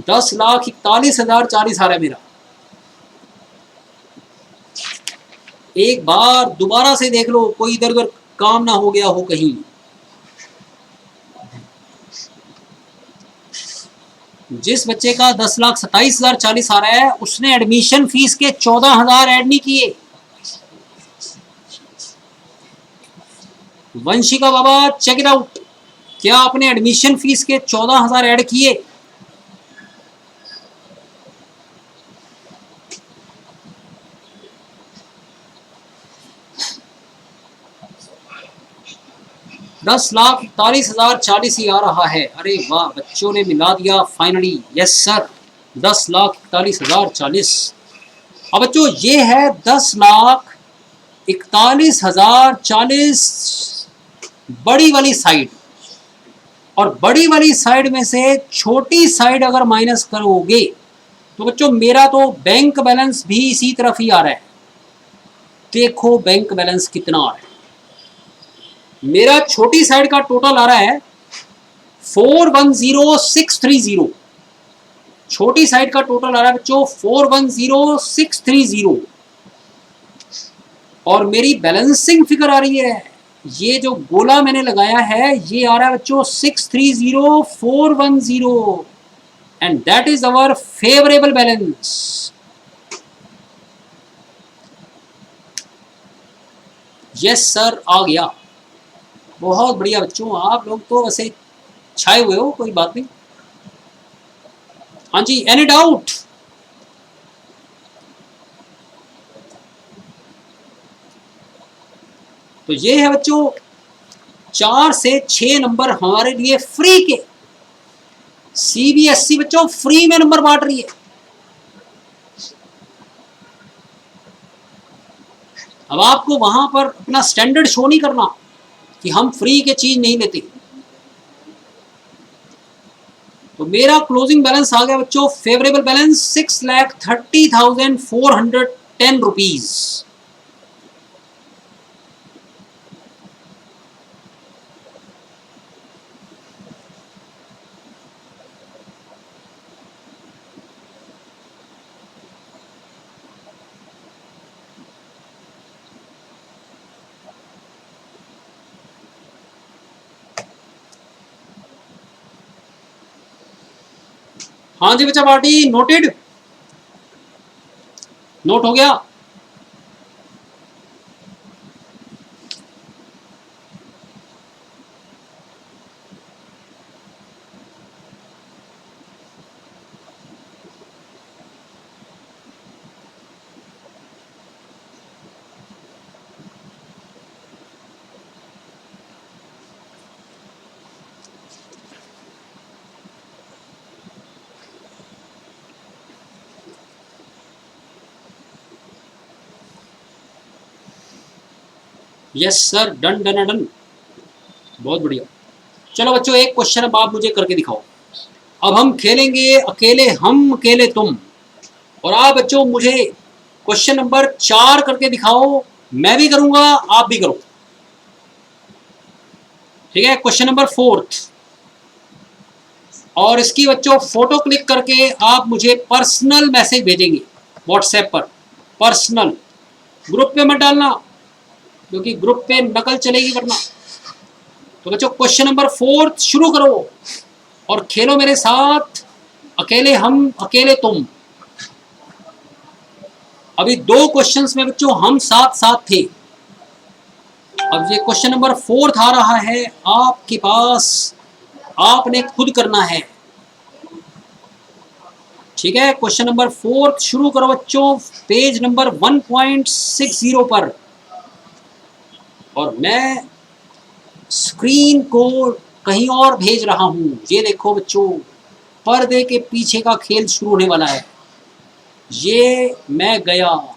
10,41,040 आ रहा है मेरा। एक बार दोबारा से देख लो, कोई इधर उधर काम ना हो गया हो कहीं। जिस बच्चे का 10,27,040 आ रहा है उसने एडमिशन फीस के 14,000 ऐड नहीं किए। वंशिका बाबा चेक इट आउट, क्या आपने एडमिशन फीस के 14,000 ऐड किए? दस लाख 41,040 ही आ रहा है। अरे वाह, बच्चों ने मिला दिया फाइनली। Yes sir, 10,41,040। अब बच्चों ये है 10,41,040 बड़ी वाली साइड। और बड़ी वाली साइड में से छोटी साइड अगर माइनस करोगे तो बच्चों मेरा तो बैंक बैलेंस भी इसी तरफ ही आ रहा है। देखो बैंक बैलेंस कितना आ रहा है। मेरा छोटी साइड का टोटल आ रहा है 410630। छोटी साइड का टोटल आ रहा है बच्चों 410630। और मेरी बैलेंसिंग फिगर आ रही है, ये जो गोला मैंने लगाया है ये आ रहा है बच्चों 630410, and that is our favourable balance. Yes sir, आ गया। बहुत बढ़िया बच्चों, आप लोग तो वैसे छाए हुए हो, कोई बात नहीं। हाँ जी, एनी डाउट? तो ये है बच्चों 4 से 6 नंबर हमारे लिए फ्री के। सीबीएसई बच्चों फ्री में नंबर बांट रही है। अब आपको वहां पर अपना स्टैंडर्ड शो नहीं करना कि हम फ्री के चीज नहीं लेते। तो मेरा क्लोजिंग बैलेंस आ गया बच्चों, फेवरेबल बैलेंस 6,30,410 रुपीज। हाँ जी बच्चा पार्टी, नोटेड? नोट हो गया? Yes sir, done done done. बहुत बढ़िया। चलो बच्चों, एक क्वेश्चन अब आप मुझे करके दिखाओ। अब हम खेलेंगे अकेले हम अकेले तुम, और आप बच्चों मुझे क्वेश्चन नंबर 4 करके दिखाओ। मैं भी करूंगा, आप भी करो। ठीक है, क्वेश्चन नंबर 4। और इसकी बच्चों फोटो क्लिक करके आप मुझे पर्सनल मैसेज भेजेंगे व्हाट्सएप पर। पर्सनल, ग्रुप पे मत डालना क्योंकि ग्रुप पे नकल चलेगी वरना। तो बच्चों क्वेश्चन नंबर 4 शुरू करो और खेलो मेरे साथ अकेले हम अकेले तुम। अभी 2 क्वेश्चंस में बच्चों हम साथ साथ थे। अब ये क्वेश्चन नंबर 4 आ रहा है आपके पास, आपने खुद करना है। ठीक है, क्वेश्चन नंबर 4 शुरू करो बच्चों, पेज नंबर 1.60 पर। और मैं स्क्रीन को कहीं और भेज रहा हूं। ये देखो बच्चों, पर्दे के पीछे का खेल शुरू होने वाला है। ये मैं गया,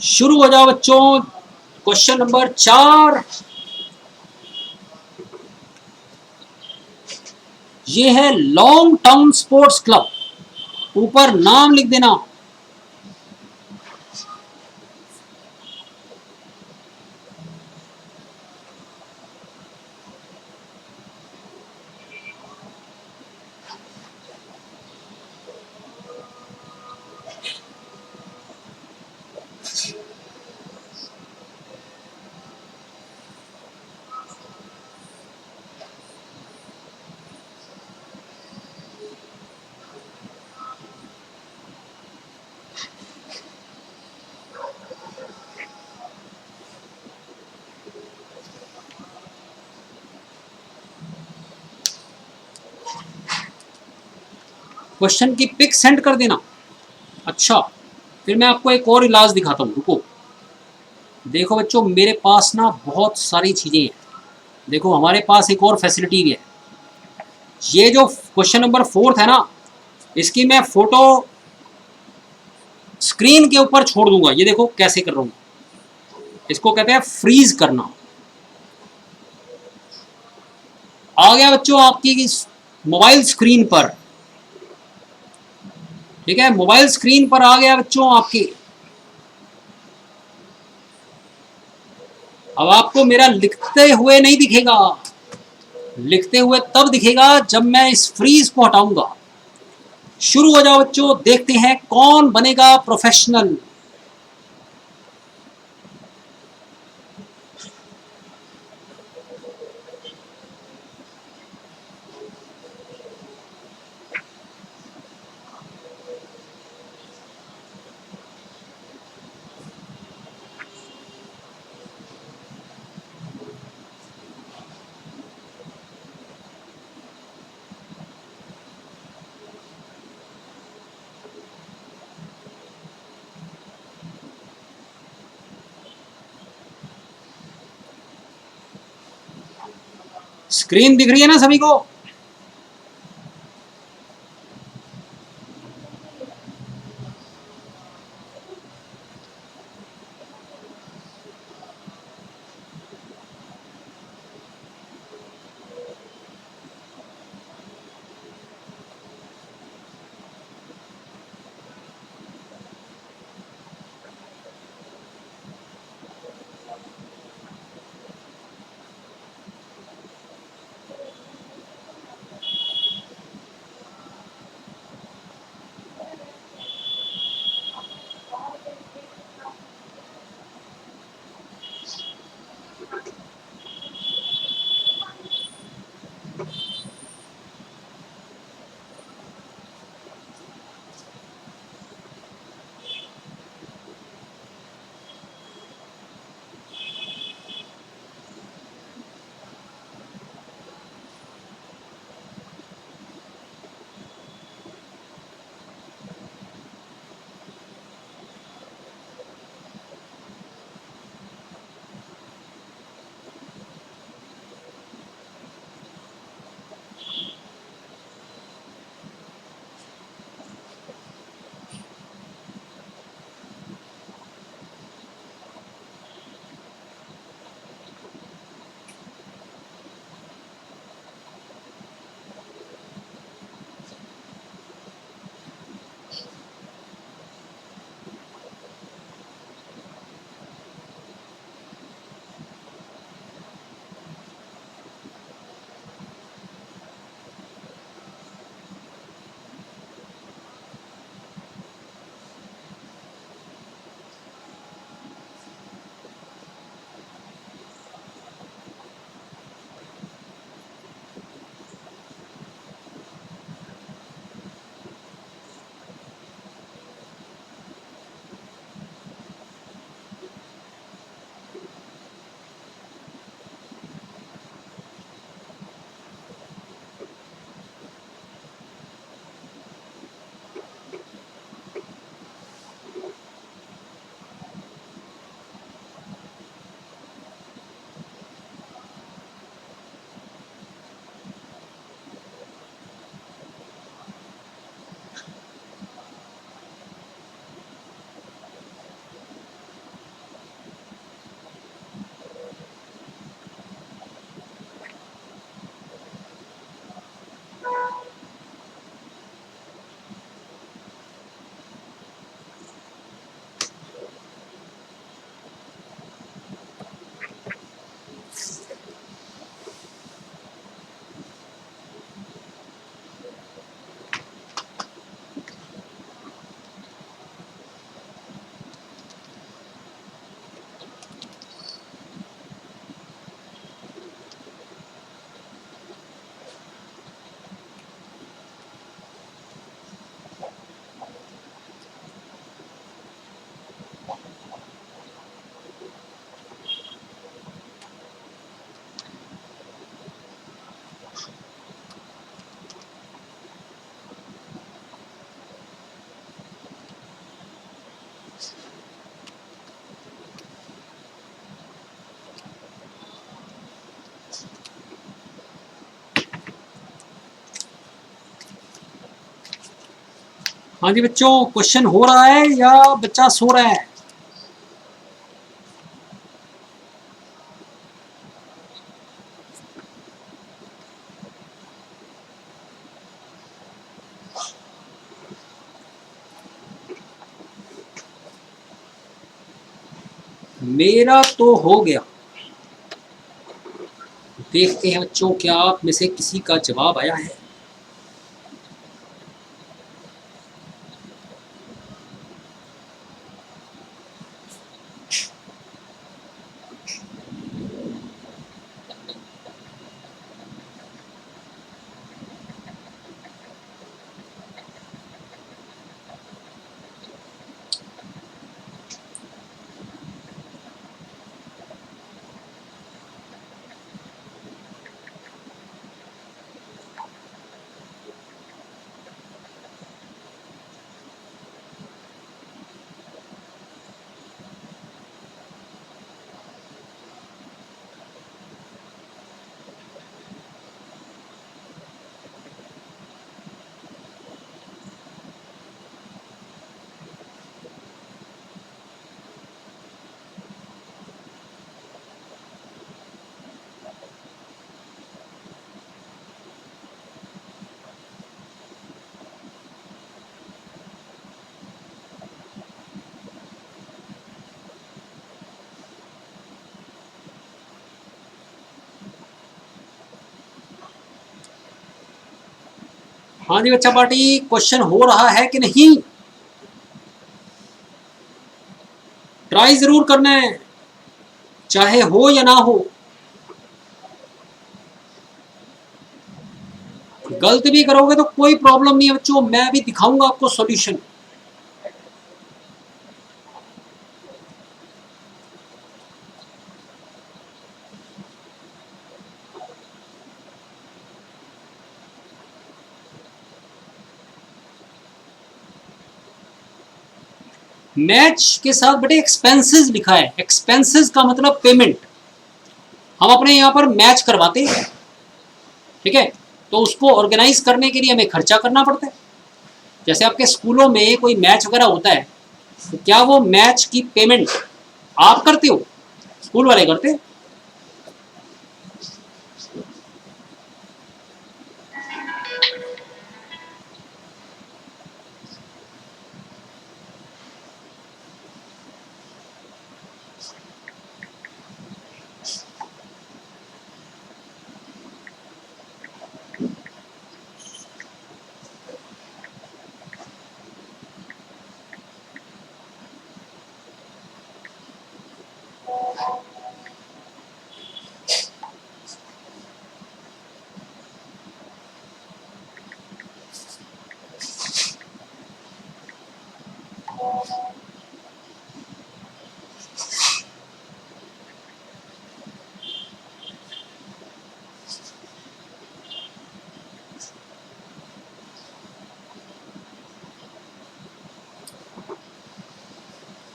शुरू हो जाओ बच्चों। क्वेश्चन नंबर 4 ये है लॉन्ग टाउन स्पोर्ट्स क्लब। ऊपर नाम लिख देना। क्वेश्चन की पिक सेंड कर देना। अच्छा, फिर मैं आपको एक और इलाज दिखाता हूँ, रुको। देखो बच्चों, मेरे पास ना बहुत सारी चीज़ें हैं। देखो हमारे पास एक और फैसिलिटी भी है। ये जो क्वेश्चन नंबर 4 है ना, इसकी मैं फोटो स्क्रीन के ऊपर छोड़ दूंगा। ये देखो कैसे कर रहा हूँ, इसको कहते हैं फ्रीज करना। आ गया बच्चों आपकी मोबाइल स्क्रीन पर। ठीक है, मोबाइल स्क्रीन पर आ गया बच्चों आपके। अब आपको मेरा लिखते हुए नहीं दिखेगा, लिखते हुए तब दिखेगा जब मैं इस फ्रीज को हटाऊंगा। शुरू हो जाओ बच्चों, देखते हैं कौन बनेगा प्रोफेशनल। स्क्रीन दिख रही है ना सभी को? हाँ जी बच्चों, क्वेश्चन हो रहा है या बच्चा सो रहा है? मेरा तो हो गया। देखते हैं बच्चों क्या आप में से किसी का जवाब आया है। हाँ जी बच्चा पार्टी, क्वेश्चन हो रहा है कि नहीं? ट्राई जरूर करना है, चाहे हो या ना हो। गलत भी करोगे तो कोई प्रॉब्लम नहीं है बच्चों, मैं भी दिखाऊंगा आपको सॉल्यूशन। मैच के साथ बेटे एक्सपेंसेस लिखा है, एक्सपेंसेस का मतलब पेमेंट। हम अपने यहाँ पर मैच करवाते हैं, ठीक है, तो उसको ऑर्गेनाइज करने के लिए हमें खर्चा करना पड़ता है। जैसे आपके स्कूलों में कोई मैच वगैरह होता है, तो क्या वो मैच की पेमेंट आप करते हो? स्कूल वाले करते हैं।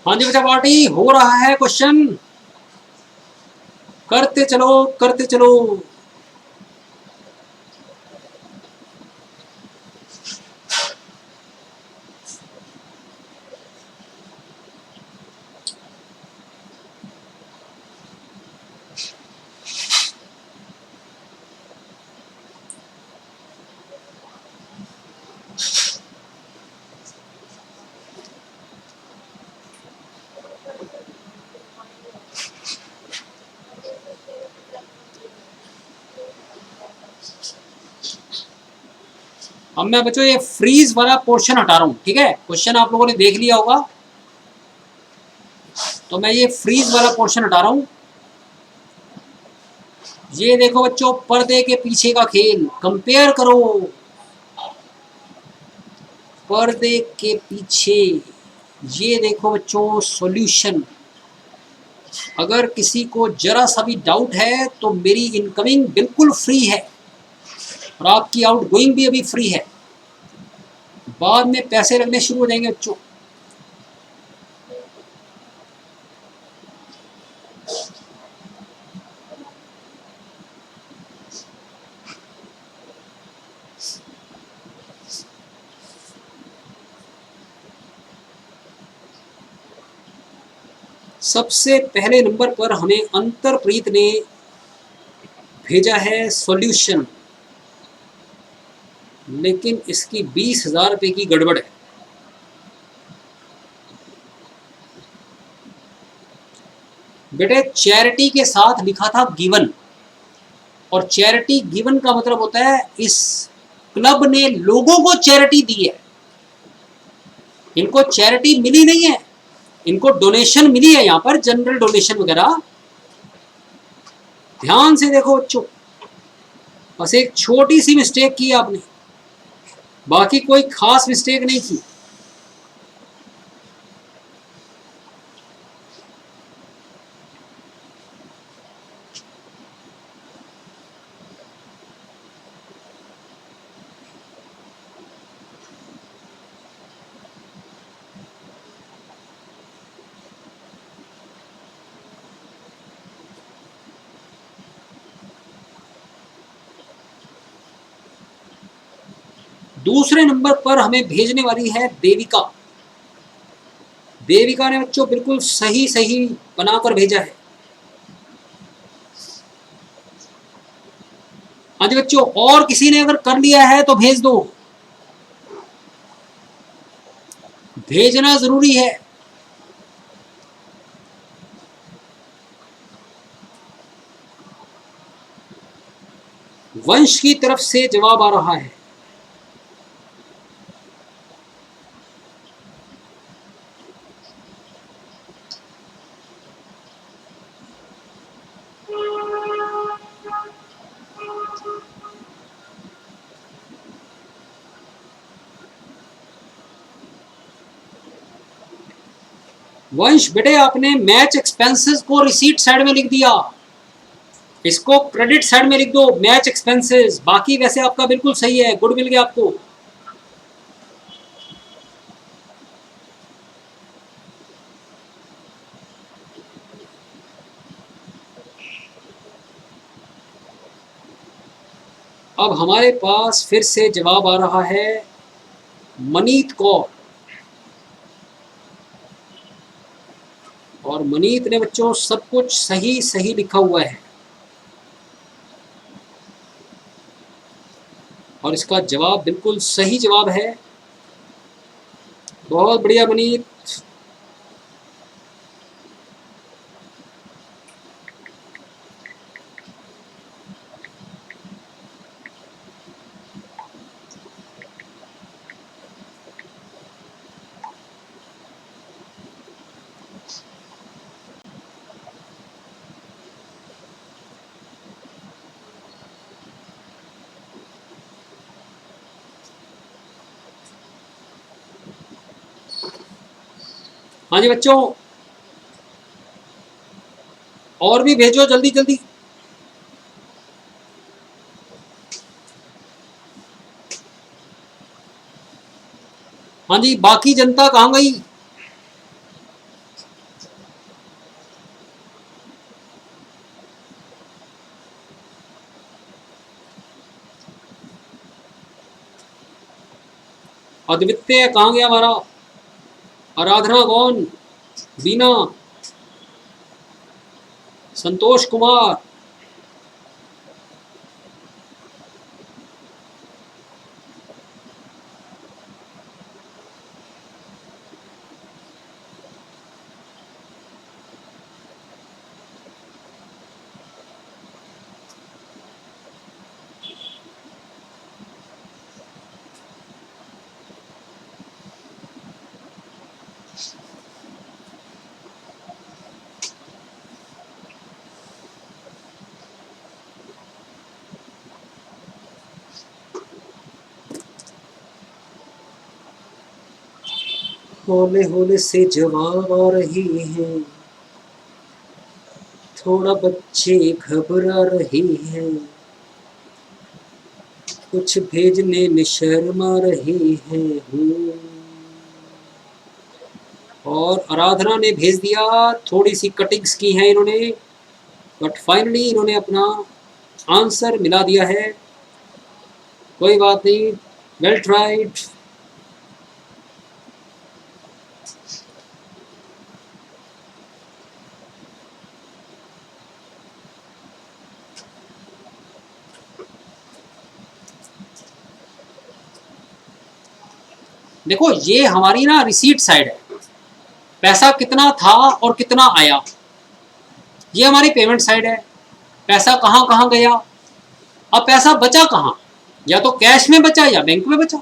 हाँ जी बच्चा पार्टी, हो रहा है क्वेश्चन, करते चलो करते चलो। अब मैं बच्चों ये फ्रीज वाला पोर्शन हटा रहा हूँ, ठीक है, क्वेश्चन आप लोगों ने देख लिया होगा, तो मैं ये फ्रीज वाला पोर्शन हटा रहा हूँ। ये देखो बच्चों, पर्दे के पीछे का खेल, कंपेयर करो पर्दे के पीछे। ये देखो बच्चों सॉल्यूशन। अगर किसी को जरा सा भी डाउट है तो मेरी इनकमिंग बिल्कुल फ्री है और आपकी आउटगोइंग भी अभी फ्री है, बाद में पैसे लगने शुरू हो जाएंगे बच्चों। सबसे पहले नंबर पर हमें अंतरप्रीत ने भेजा है सॉल्यूशन, लेकिन इसकी 20,000 रुपये की गड़बड़ है। बेटे चैरिटी के साथ लिखा था गिवन, और चैरिटी गिवन का मतलब होता है इस क्लब ने लोगों को चैरिटी दी है, इनको चैरिटी मिली नहीं है, इनको डोनेशन मिली है, यहां पर जनरल डोनेशन वगैरह। ध्यान से देखो बच्चों, बस एक छोटी सी मिस्टेक की आपने, बाकी कोई खास मिस्टेक नहीं की। दूसरे नंबर पर हमें भेजने वाली है देविका। देविका ने बच्चों बिल्कुल सही सही बनाकर भेजा है। हाँ जी बच्चों, और किसी ने अगर कर लिया है तो भेज दो, भेजना जरूरी है। वंश की तरफ से जवाब आ रहा है। वंश बेटे, आपने मैच एक्सपेंसेस को रिसीट साइड में लिख दिया, इसको क्रेडिट साइड में लिख दो, मैच एक्सपेंसेस। बाकी वैसे आपका बिल्कुल सही है, गुड मिल गया आपको। अब हमारे पास फिर से जवाब आ रहा है मनीत कौर, और मनीत ने बच्चों सब कुछ सही सही लिखा हुआ है, और इसका जवाब बिल्कुल सही जवाब है। बहुत बढ़िया मनीत। हाँ जी बच्चों, और भी भेजो जल्दी जल्दी। हाँ जी, बाकी जनता कहाँ गई? अद्वितीय कहाँ गया हमारा? आराधना कौन? बीना, संतोष कुमार। होले होले से जवाब आ रहे हैं, थोड़ा बच्चे घबरा रहे हैं, कुछ भेजने में शर्मा रहे हैं। और आराधना ने भेज दिया, थोड़ी सी कटिंग्स की हैं इन्होंने, बट फाइनली इन्होंने अपना आंसर मिला दिया है। कोई बात नहीं, वेल ट्राइड। देखो ये हमारी ना रिसीट साइड है, पैसा कितना था और कितना आया। ये हमारी पेमेंट साइड है, पैसा कहाँ कहाँ गया, अब पैसा बचा कहाँ, या तो कैश में बचा या बैंक में बचा।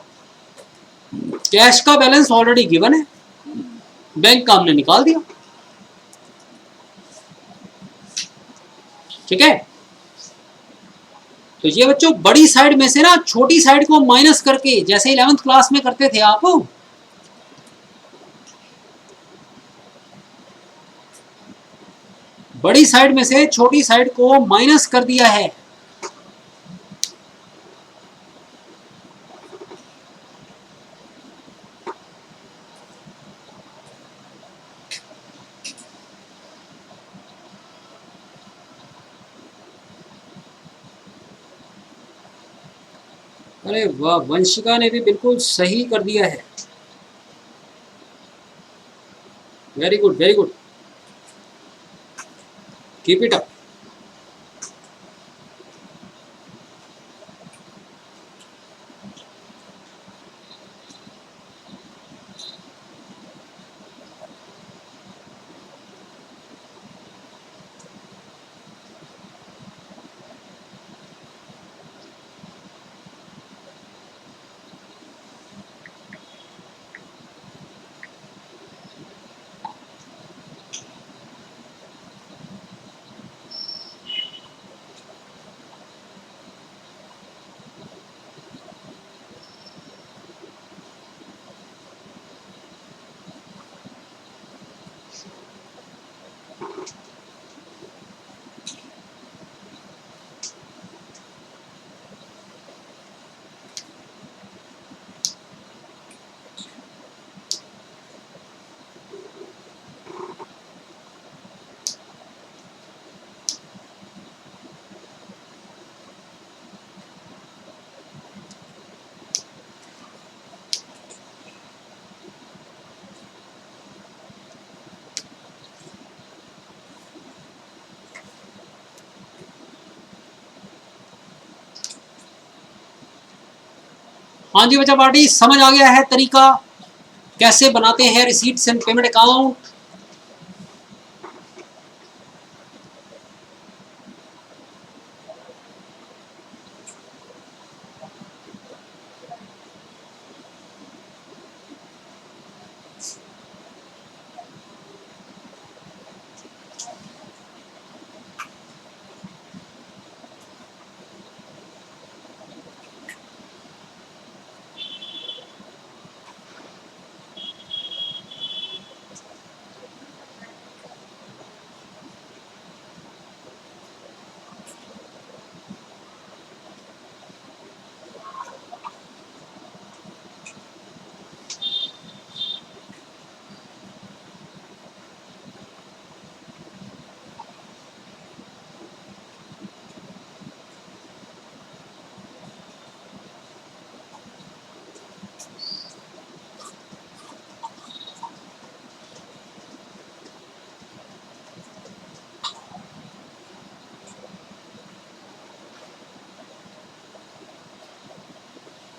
कैश का बैलेंस ऑलरेडी गिवन है, बैंक का हमने निकाल दिया। ठीक है, तो ये बच्चों बड़ी साइड में से ना छोटी साइड को माइनस करके, जैसे 11th क्लास में करते थे आप, बड़ी साइड में से छोटी साइड को माइनस कर दिया है। अरे वाह, वंशिका ने भी बिल्कुल सही कर दिया है। Very good, very good, keep it up. हाँ जी बच्चा पार्टी, समझ आ गया है तरीका कैसे बनाते हैं receipts and payment account.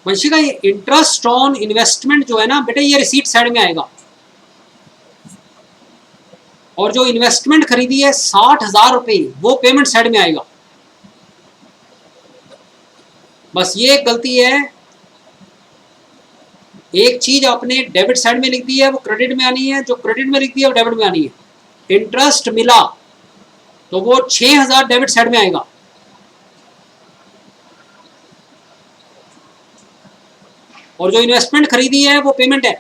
Vanshika, ये इंटरेस्ट ऑन इन्वेस्टमेंट जो है ना बेटा, ये रिसीट साइड में आएगा। और जो इन्वेस्टमेंट खरीदी है 60,000 रुपए, वो पेमेंट साइड में आएगा। बस ये एक गलती है, एक चीज आपने डेबिट साइड में लिख दी है वो क्रेडिट में आनी है, जो क्रेडिट में लिख दी है वो डेबिट में आनी है। इंटरेस्ट मिला तो वो 6,000 डेबिट साइड में आएगा, और जो इन्वेस्टमेंट खरीदी है वो पेमेंट है,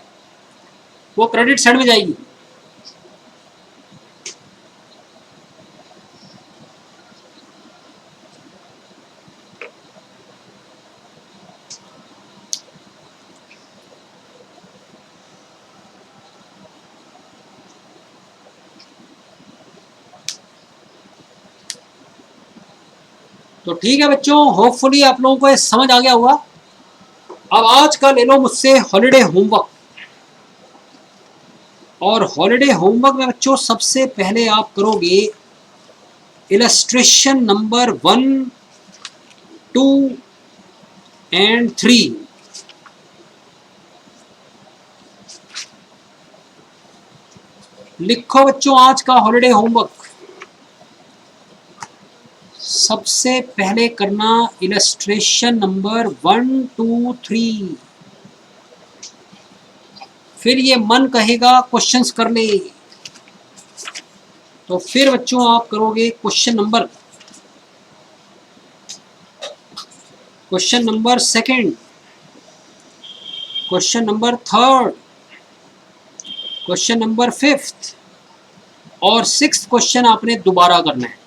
वो क्रेडिट साइड में जाएगी। तो ठीक है बच्चों, होपफुली आप लोगों को ये समझ आ गया होगा। अब आज का ले लो मुझसे हॉलिडे होमवर्क। और हॉलिडे होमवर्क में बच्चों सबसे पहले आप करोगे इलस्ट्रेशन नंबर 1, 2 एंड 3। लिखो बच्चों आज का हॉलिडे होमवर्क। सबसे पहले करना इलस्ट्रेशन नंबर 1 2 3, फिर ये मन कहेगा क्वेश्चंस कर ले, तो फिर बच्चों आप करोगे question number second, question number third, question number fifth और सिक्स्थ क्वेश्चन आपने दोबारा करना है।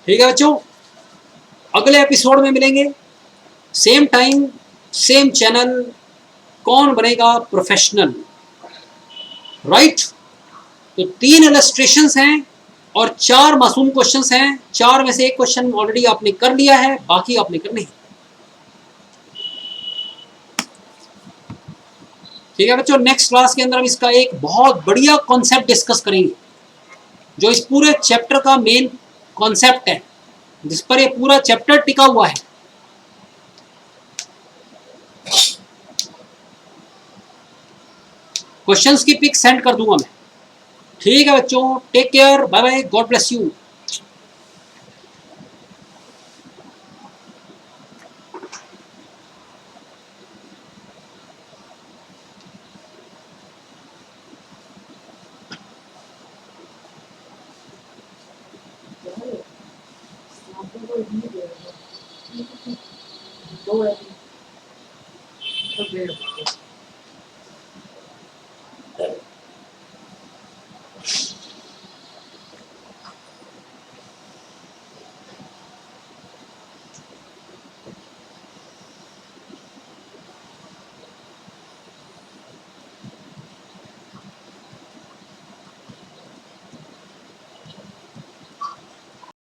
ठीक है बच्चों, अगले एपिसोड में मिलेंगे, सेम टाइम सेम चैनल। कौन बनेगा प्रोफेशनल, राइट? तो 3 इलस्ट्रेशंस हैं और 4 मासूम क्वेश्चंस हैं। 4 में से एक क्वेश्चन ऑलरेडी आपने कर लिया है, बाकी आपने करने हैं। ठीक है बच्चों, नेक्स्ट क्लास के अंदर हम इसका एक बहुत बढ़िया कॉन्सेप्ट डिस्कस करेंगे, जो इस पूरे चैप्टर का मेन कॉन्सेप्ट है, जिस पर ये पूरा चैप्टर टिका हुआ है। क्वेश्चंस की पिक सेंड कर दूंगा मैं। ठीक है बच्चों, take care, bye bye, God bless you. Go ahead. Okay.